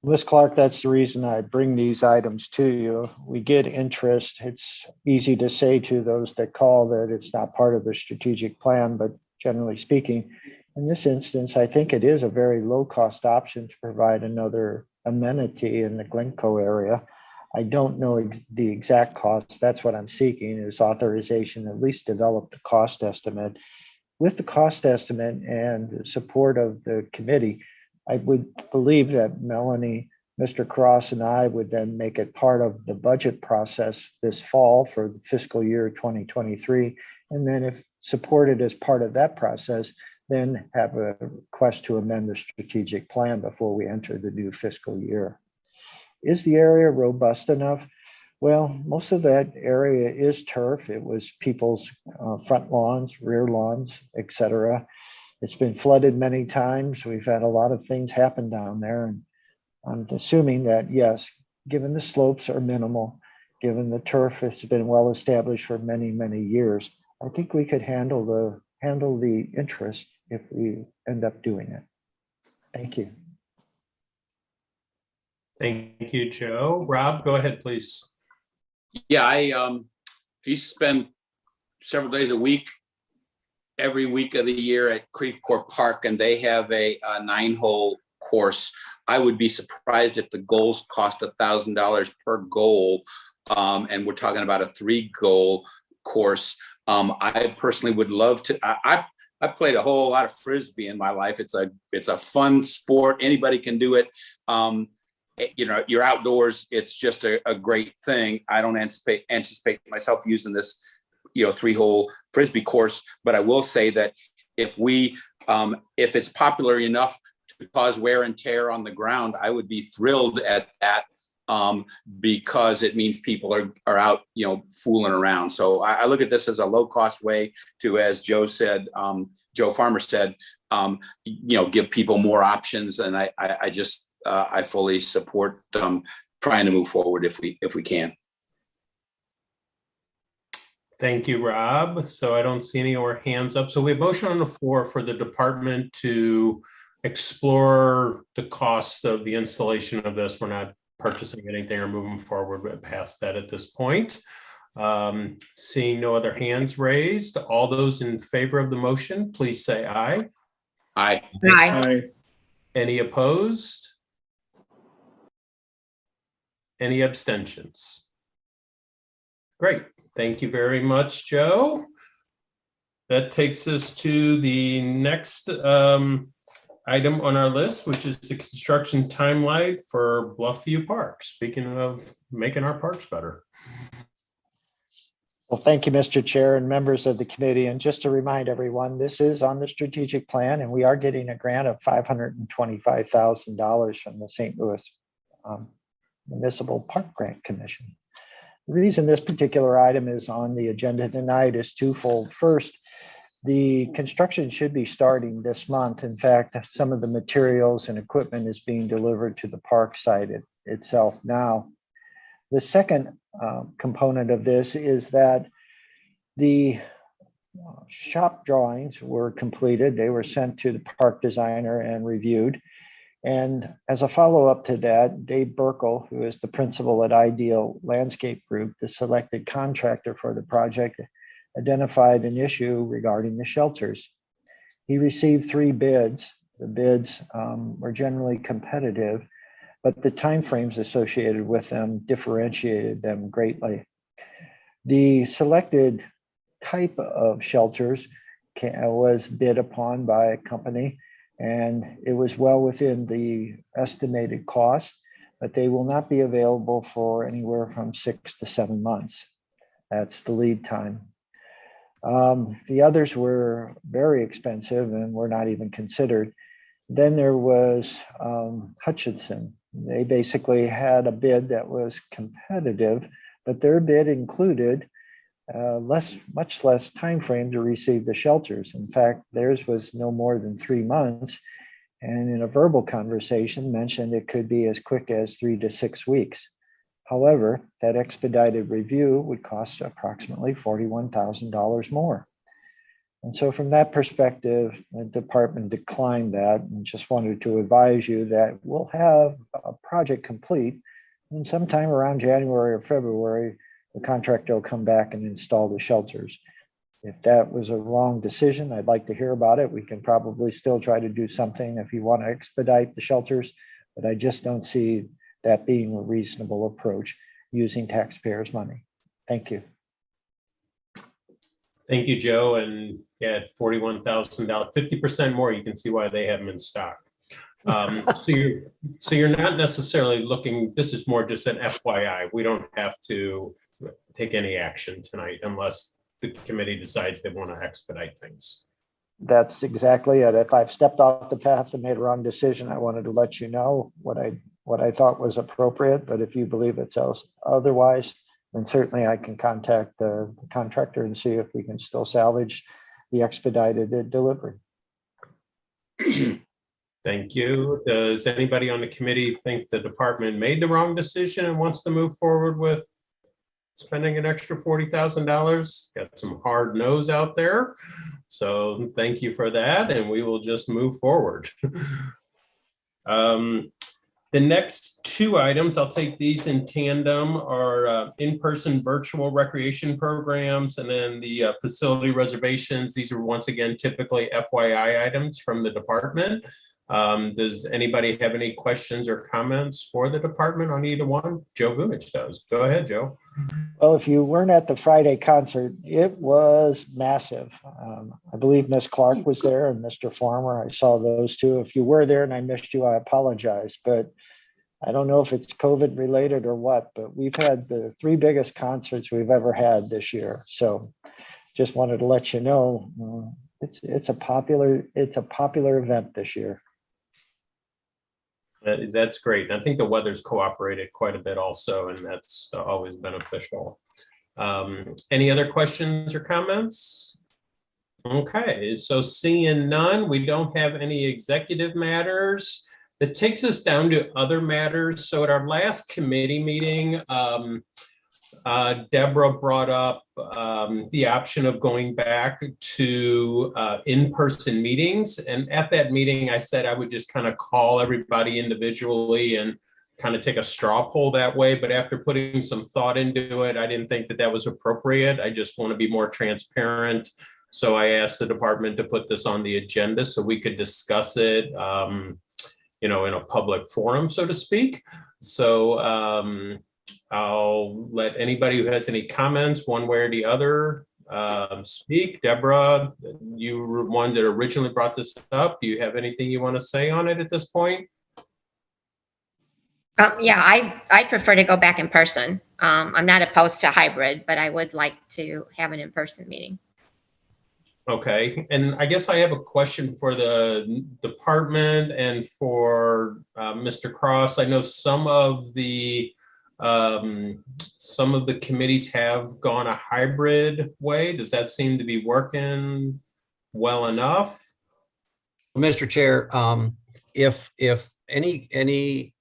Ms. Clark, that's the reason I bring these items to you. We get interest. It's easy to say to those that call that it's not part of the strategic plan, but generally speaking, in this instance, I think it is a very low-cost option to provide another amenity in the Glencoe area. I don't know the exact cost. That's what I'm seeking, is authorization, at least develop the cost estimate. With the cost estimate and the support of the committee, I would believe that Melanie, Mr. Cross, and I would then make it part of the budget process this fall for the fiscal year 2023. And then if supported as part of that process, then have a request to amend the strategic plan before we enter the new fiscal year. Is the area robust enough? Well, most of that area is turf. It was people's front lawns, rear lawns, etc. It's been flooded many times. We've had a lot of things happen down there. And I'm assuming that, yes, given the slopes are minimal, given the turf has been well established for many, many years, I think we could handle the interest if we end up doing it. Thank you. Thank you, Joe. Rob, go ahead, please. Yeah, I used to spend several days a week, every week of the year at Creve Coeur Park, and they have a 9-hole course. I would be surprised if the goals cost $1,000 per goal, and we're talking about a 3-goal course. I personally would love to. I played a whole lot of Frisbee in my life. It's a fun sport. Anybody can do it. You know, you're outdoors. It's just a great thing. I don't anticipate myself using this, 3-hole Frisbee course, but I will say that if it's popular enough to cause wear and tear on the ground, I would be thrilled at that, because it means people are out, fooling around. So I look at this as a low-cost way to, as Joe said, Joe Farmer said, give people more options. And I fully support trying to move forward if we can. Thank you, Rob. So I don't see any more hands up. So we have motion on the floor for the department to explore the cost of the installation of this. We're not purchasing anything or moving forward past that at this point. Seeing no other hands raised, all those in favor of the motion, please say aye. Aye. Aye. Any opposed? Any abstentions? Great. Thank you very much, Joe. that takes us to the next item on our list, which is the construction timeline for Bluffia Park. Speaking of making our parks better. Well, thank you, Mr. Chair and members of the committee. And just to remind everyone, this is on the strategic plan, and we are getting a grant of $525,000 from the St. Louis Municipal Park Grant Commission. The reason this particular item is on the agenda tonight is twofold. First, the construction should be starting this month. In fact, some of the materials and equipment is being delivered to the park site itself now. The second component of this is that the shop drawings were completed. They were sent to the park designer and reviewed. And as a follow-up to that, Dave Burkle, who is the principal at Ideal Landscape Group, the selected contractor for the project, identified an issue regarding the shelters. He received 3 bids. The bids were generally competitive, but the timeframes associated with them differentiated them greatly. The selected type of shelters was bid upon by a company, and it was well within the estimated cost, but they will not be available for anywhere from 6 to 7 months. That's the lead time. The others were very expensive and were not even considered. Then there was Hutchinson. They basically had a bid that was competitive, but their bid included much less time frame to receive the shelters. In fact, theirs was no more than 3 months, and in a verbal conversation mentioned it could be as quick as 3 to 6 weeks. However, that expedited review would cost approximately $41,000 more. And so from that perspective, the department declined that and just wanted to advise you that we'll have a project complete, and sometime around January or February, the contractor will come back and install the shelters. If that was a wrong decision, I'd like to hear about it. We can probably still try to do something if you want to expedite the shelters, but I just don't see that being a reasonable approach using taxpayers' money. Thank you. Thank you, Joe. And yeah, $41,000, 50% more. You can see why they have them in stock. So you're not necessarily looking, this is more just an FYI. We don't have to take any action tonight unless the committee decides they want to expedite things. That's exactly it. If I've stepped off the path and made a wrong decision, I wanted to let you know what I thought was appropriate. But if you believe it's otherwise, then certainly I can contact the contractor and see if we can still salvage the expedited delivery. Thank you. Does anybody on the committee think the department made the wrong decision and wants to move forward with spending an extra $40,000? Got some hard no's out there. So thank you for that. And we will just move forward. The next 2 items, I'll take these in tandem, are in-person virtual recreation programs and then the facility reservations. These are once again typically FYI items from the department. Does anybody have any questions or comments for the department on either one? Joe Vunich does. Go ahead, Joe. Well, if you weren't at the Friday concert, it was massive. I believe Miss Clark was there and Mr. Farmer. I saw those 2. If you were there and I missed you, I apologize. But I don't know if it's COVID related or what, but we've had the 3 biggest concerts we've ever had this year. So just wanted to let you know it's a popular event this year. That's great. I think the weather's cooperated quite a bit also, and that's always beneficial. Any other questions or comments? Okay, so seeing none, we don't have any executive matters. That takes us down to other matters. So at our last committee meeting, Deborah brought up the option of going back to in-person meetings. And at that meeting, I said I would just kind of call everybody individually and kind of take a straw poll that way. But after putting some thought into it, I didn't think that that was appropriate. I just want to be more transparent. So I asked the department to put this on the agenda so we could discuss it, in a public forum, so to speak. So I'll let anybody who has any comments one way or the other speak? Deborah, you were one that originally brought this up. Do you have anything you want to say on it at this point? Yeah, I prefer to go back in person. I'm not opposed to hybrid, but I would like to have an in-person meeting. Okay, and I guess I have a question for the department and for Mr. Cross. I know some of the committees have gone a hybrid way. Does that seem to be working well enough? Mr. Chair, if any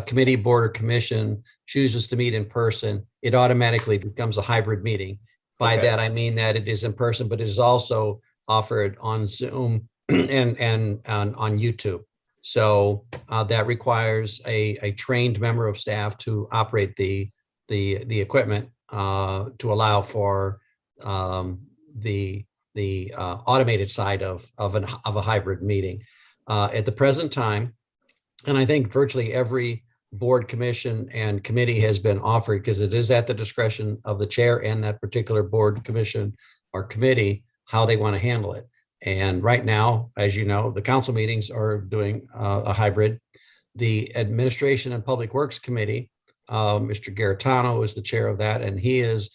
committee, board, or commission chooses to meet in person, it automatically becomes a hybrid meeting. By Okay. that, I mean that it is in person, but it is also offered on Zoom and on YouTube. So that requires a trained member of staff to operate the equipment to allow for the automated side of a hybrid meeting. At the present time, and I think virtually every board, commission, and committee has been offered, because it is at the discretion of the chair and that particular board, commission, or committee, how they want to handle it. And right now, as you know, the council meetings are doing a hybrid. The Administration and Public Works Committee, Mr. Garitano is the chair of that, and he is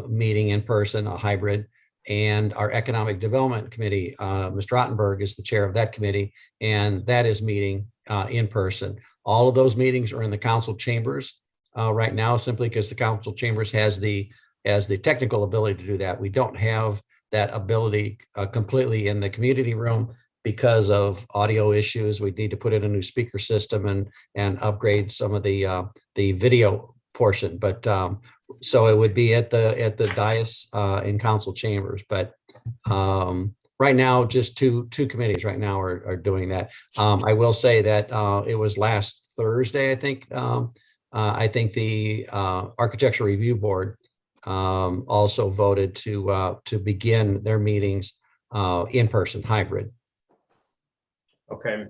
meeting in person, a hybrid. And our Economic Development Committee, Mr. Ottenberg is the chair of that committee, and that is meeting in person. All of those meetings are in the council chambers right now, simply because the council chambers has the technical ability to do that. We don't have that ability completely in the community room because of audio issues. We need to put in a new speaker system and upgrade some of the video portion. But so it would be at the dais in council chambers. But right now, just two committees right now are doing that. I will say that it was last Thursday, I think. I think the Architecture Review Board also voted to begin their meetings in person, hybrid. Okay,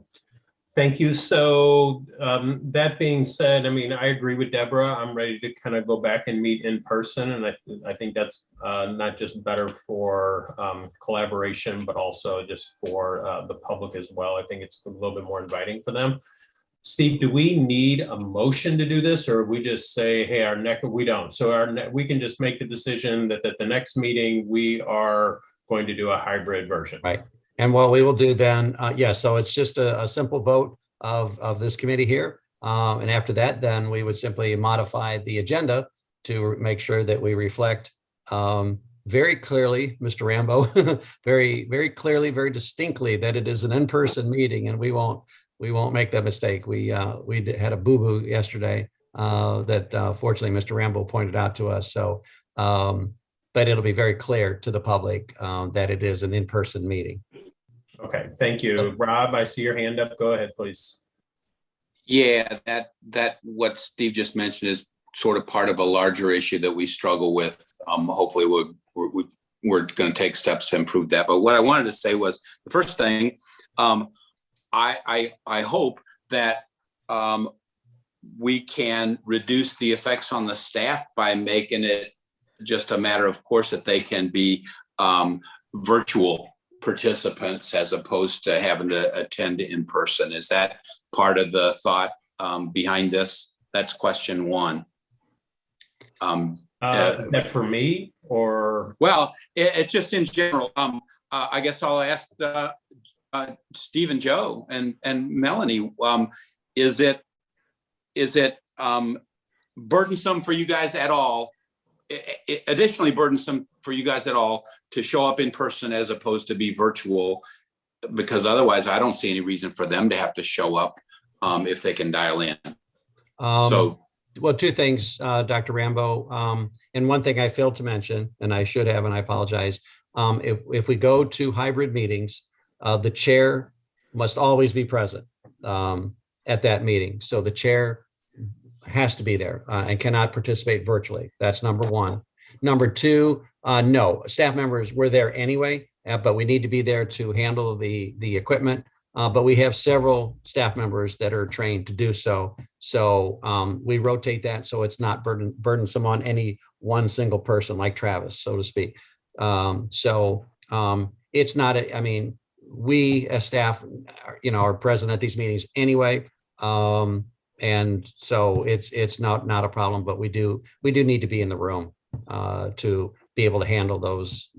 thank you. So that being said, I mean, I agree with Deborah. I'm ready to kind of go back and meet in person. And I think that's not just better for collaboration, but also just for the public as well. I think it's a little bit more inviting for them. Steve, do we need a motion to do this, or we just say, hey, we don't. So we can just make the decision that at the next meeting, we are going to do a hybrid version. Right. And what we will do then, so it's just a simple vote of this committee here. And after that, then we would simply modify the agenda to make sure that we reflect very clearly, Mr. Rambo, very, very clearly, very distinctly that it is an in-person meeting, and we won't make that mistake. We had a boo-boo yesterday that fortunately Mr. Rambo pointed out to us. So, but it'll be very clear to the public that it is an in-person meeting. Okay, thank you. Rob, I see your hand up. Go ahead, please. Yeah, that what Steve just mentioned is sort of part of a larger issue that we struggle with. Hopefully we're going to take steps to improve that. But what I wanted to say was, the first thing, I hope that we can reduce the effects on the staff by making it just a matter of course that they can be virtual participants as opposed to having to attend in person. Is that part of the thought behind this? That's question one. Is that for me or? Well, it's just in general. I guess I'll ask Steve and Joe and Melanie. Is it burdensome for you guys at all? Additionally burdensome for you guys at all to show up in person as opposed to be virtual? Because otherwise, I don't see any reason for them to have to show up if they can dial in. Well, two things, Dr. Rambo. And one thing I failed to mention, and I should have, and I apologize. If we go to hybrid meetings, the chair must always be present at that meeting. So the chair has to be there and cannot participate virtually. That's number one. Number two, no, staff members were there anyway, but we need to be there to handle the equipment. But we have several staff members that are trained to do so. So we rotate that so it's not burdensome on any one single person like Travis, so to speak. It's not, I mean, we as staff, are present at these meetings anyway. And so it's not a problem, but we do need to be in the room to be able to handle those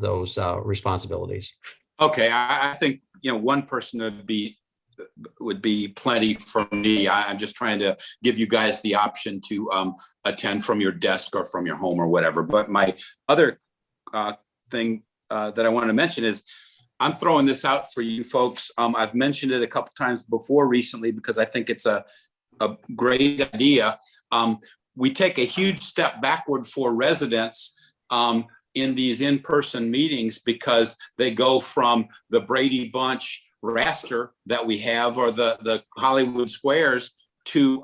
responsibilities. Okay, I think, one person would be plenty for me. I'm just trying to give you guys the option to attend from your desk or from your home or whatever. But my other thing that I wanted to mention is I'm throwing this out for you folks. I've mentioned it a couple times before recently because I think it's a great idea. We take a huge step backward for residents in these in-person meetings because they go from the Brady Bunch raster that we have or the Hollywood Squares to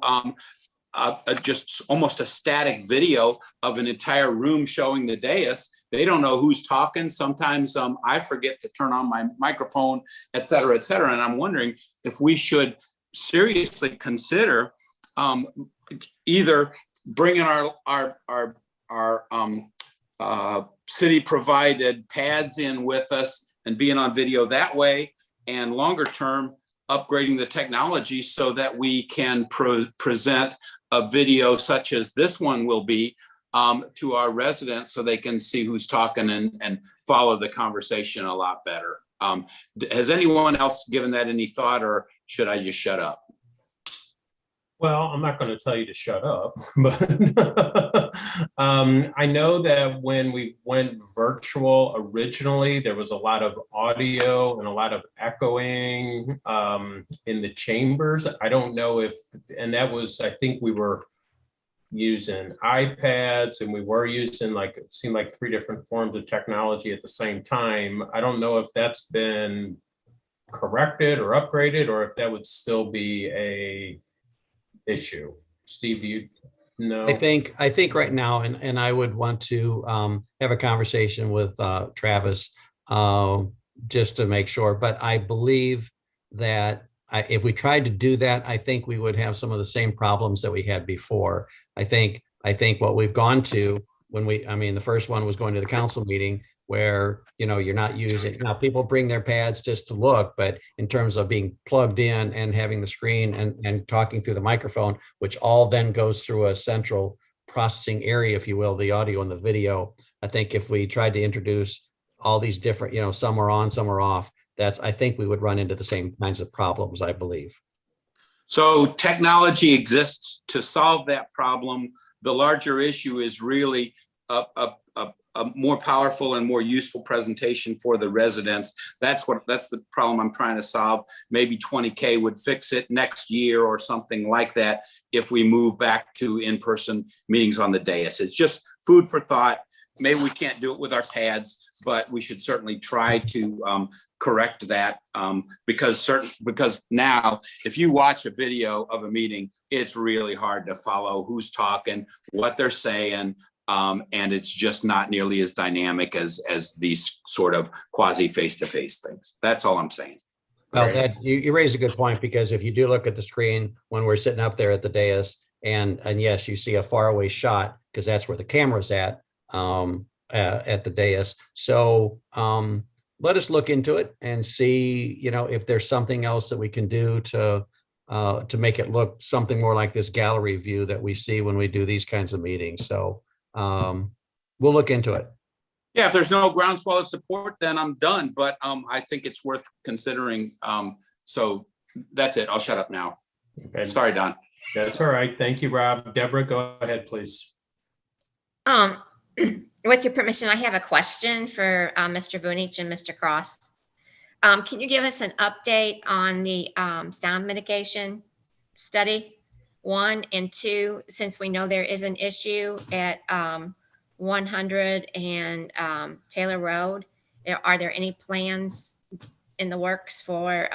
just almost a static video of an entire room showing the dais. They don't know who's talking. Sometimes I forget to turn on my microphone, et cetera, et cetera. And I'm wondering if we should seriously consider either bringing our city provided pads in with us and being on video that way, and longer term upgrading the technology so that we can present a video such as this one will be to our residents so they can see who's talking and follow the conversation a lot better. Has anyone else given that any thought, or should I just shut up? Well, I'm not going to tell you to shut up, but I know that when we went virtual originally, there was a lot of audio and a lot of echoing in the chambers. I don't know if, and that was, I think we were using iPads and we were using it seemed like 3 different forms of technology at the same time. I don't know if that's been corrected or upgraded, or if that would still be a issue. Steve, you know? I think right now, and I would want to have a conversation with Travis just to make sure. But I believe that if we tried to do that, I think we would have some of the same problems that we had before. I think what we've gone to the first one was going to the council meeting where, you're not using, now people bring their pads just to look, but in terms of being plugged in and having the screen and talking through the microphone, which all then goes through a central processing area, if you will, the audio and the video. I think if we tried to introduce all these different, some are on, some are off, I think we would run into the same kinds of problems, I believe. So technology exists to solve that problem. The larger issue is really a more powerful and more useful presentation for the residents. That's the problem I'm trying to solve. Maybe 20K would fix it next year or something like that if we move back to in-person meetings on the dais. It's just food for thought. Maybe we can't do it with our pads, but we should certainly try to correct that because now if you watch a video of a meeting, it's really hard to follow who's talking, what they're saying, and it's just not nearly as dynamic as these sort of quasi face-to-face things. That's all I'm saying. Well, that you raise a good point, because if you do look at the screen when we're sitting up there at the dais, and yes, you see a faraway shot because that's where the camera's at the dais. So let us look into it and see, if there's something else that we can do to make it look something more like this gallery view that we see when we do these kinds of meetings. So we'll look into it. Yeah, if there's no groundswell of support, then I'm done. But I think it's worth considering. So that's it. I'll shut up now. Okay. Sorry, Don. That's all right. Thank you, Rob. Deborah, go ahead, please. With your permission, I have a question for Mr. Vunich and Mr. Cross. Can you give us an update on the sound mitigation study, 1 and 2, since we know there is an issue at 100 and Taylor Road? Are there any plans in the works for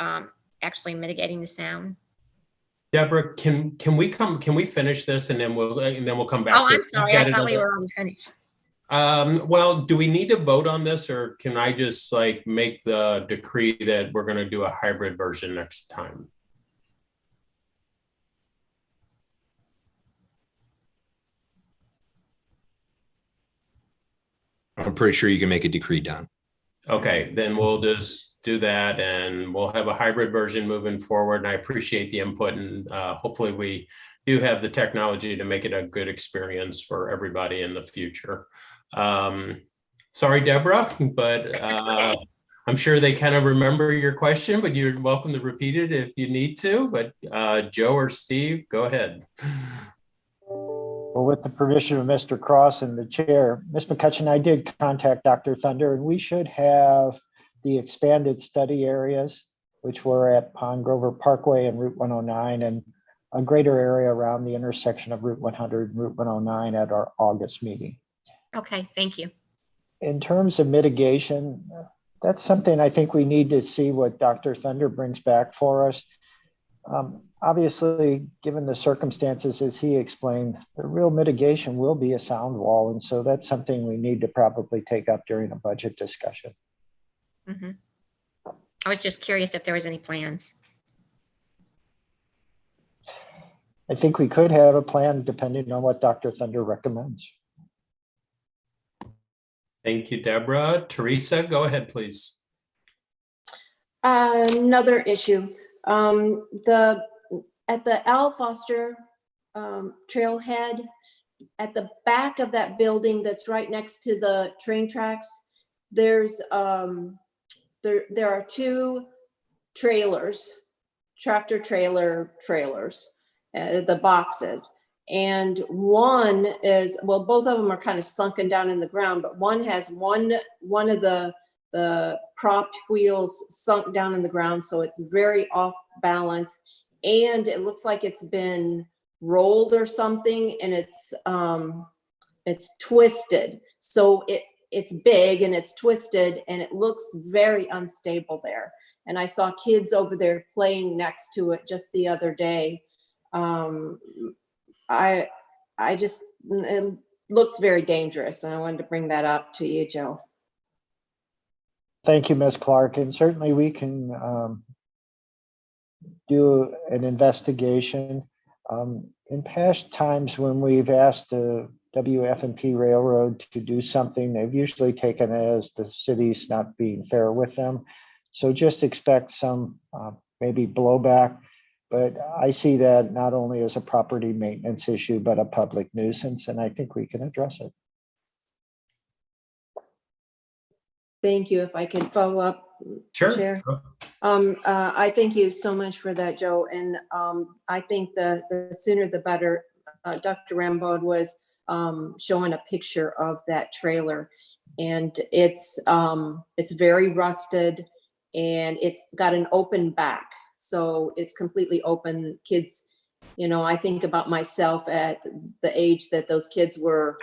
actually mitigating the sound? Deborah, can we finish this and then we'll come back? Oh, I'm sorry. I thought we were already finished. Well, do we need to vote on this, or can I just make the decree that we're going to do a hybrid version next time? I'm pretty sure you can make a decree done. Okay, then we'll just do that and we'll have a hybrid version moving forward. And I appreciate the input and hopefully we do have the technology to make it a good experience for everybody in the future. Sorry, Deborah, but I'm sure they kind of remember your question, but you're welcome to repeat it if you need to. But Joe or Steve, go ahead. Well, with the permission of Mr. Cross and the chair, Ms. McCutcheon, I did contact Dr. Thunder, and we should have the expanded study areas, which were at Pond Grover Parkway and Route 109, and a greater area around the intersection of Route 100 and Route 109 at our August meeting. Okay, thank you. In terms of mitigation, that's something I think we need to see what Dr. Thunder brings back for us. Obviously, given the circumstances, as he explained, the real mitigation will be a sound wall. And so that's something we need to probably take up during a budget discussion. Mhm. I was just curious if there was any plans. I think we could have a plan depending on what Dr. Thunder recommends. Thank you, Deborah. Teresa, go ahead, please. Another issue. At the Al Foster trailhead, at the back of that building that's right next to the train tracks, there's there are two trailers, tractor trailers, the boxes. And one is, well, both of them are kind of sunken down in the ground, but one has one of the prop wheels sunk down in the ground, so it's very off balance, and it looks like it's been rolled or something, and it's twisted. So it's big and it's twisted and it looks very unstable there. And I saw kids over there playing next to it just the other day. I just, it looks very dangerous, and I wanted to bring that up to you, Joe. Thank you, Ms. Clark. And certainly we can do an investigation. In past times when we've asked the WF&P Railroad to do something, they've usually taken it as the city's not being fair with them. So just expect some maybe blowback. But I see that not only as a property maintenance issue, but a public nuisance, and I think we can address it. Thank you. If I can follow up, Sure. Chair. I thank you so much for that, Joe. And I think the sooner the better. Dr. Rambaud was showing a picture of that trailer, and it's very rusted, and it's got an open back. So it's completely open. Kids, you know, I think about myself at the age that those kids were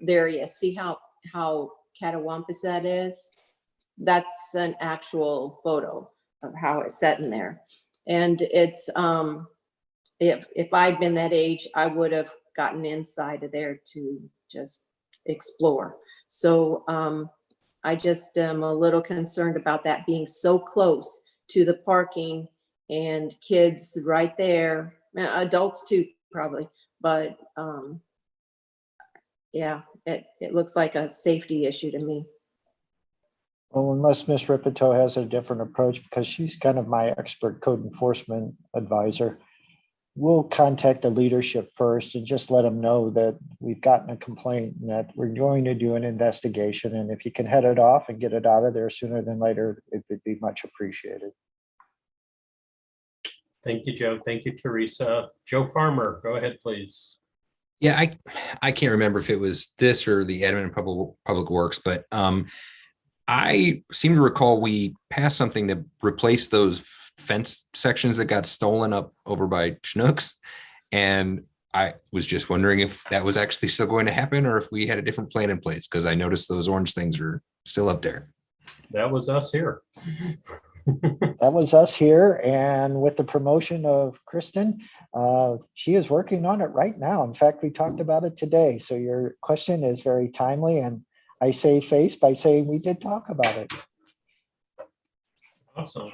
there. You see how catawampus that is? That's an actual photo of how it's set in there. And it's, if I'd been that age, I would have gotten inside of there to just explore. So I just am a little concerned about that being so close to the parking and kids right there, adults too, probably, but yeah, it looks like a safety issue to me. Well, unless Ms. Ripito has a different approach, because she's kind of my expert code enforcement advisor, we'll contact the leadership first and just let them know that we've gotten a complaint and that we're going to do an investigation. And if you can head it off and get it out of there sooner than later, it would be much appreciated. Thank you, Joe. Thank you, Teresa. Joe Farmer, go ahead, please. Yeah, I can't remember if it was this or the admin and public works, but I seem to recall we passed something to replace those fence sections that got stolen up over by Schnucks. And I was just wondering if that was actually still going to happen or if we had a different plan in place, because I noticed those orange things are still up there. That was us here. That was us here. And with the promotion of Kristen, she is working on it right now. In fact, we talked about it today. So your question is very timely. And I save face by saying we did talk about it. Awesome.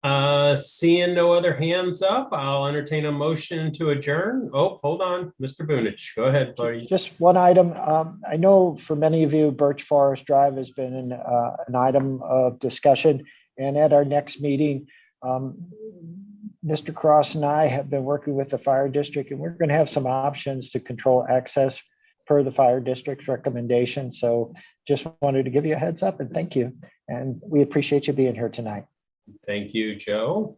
Seeing no other hands up, I'll entertain a motion to adjourn. Oh, hold on, Mr. Bunich, go ahead, please. Just one item. I know for many of you, Birch Forest Drive has been an item of discussion. And at our next meeting, Mr. Cross and I have been working with the fire district, and we're going to have some options to control access per the fire district's recommendation. So just wanted to give you a heads up and thank you. And we appreciate you being here tonight. Thank you, Joe.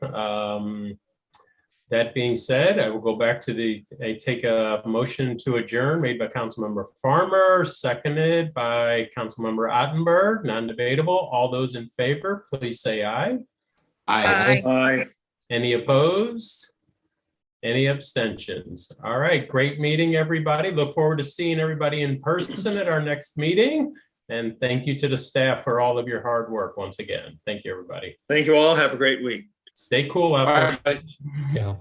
That being said, I will go back to I take a motion to adjourn made by Councilmember Farmer, seconded by Councilmember Ottenberg, non-debatable. All those in favor, please say aye. Aye. Aye. Any opposed? Any abstentions? All right, great meeting, everybody. Look forward to seeing everybody in person at our next meeting. And thank you to the staff for all of your hard work once again. Thank you, everybody. Thank you all. Have a great week. Stay cool out there. All right. Yeah.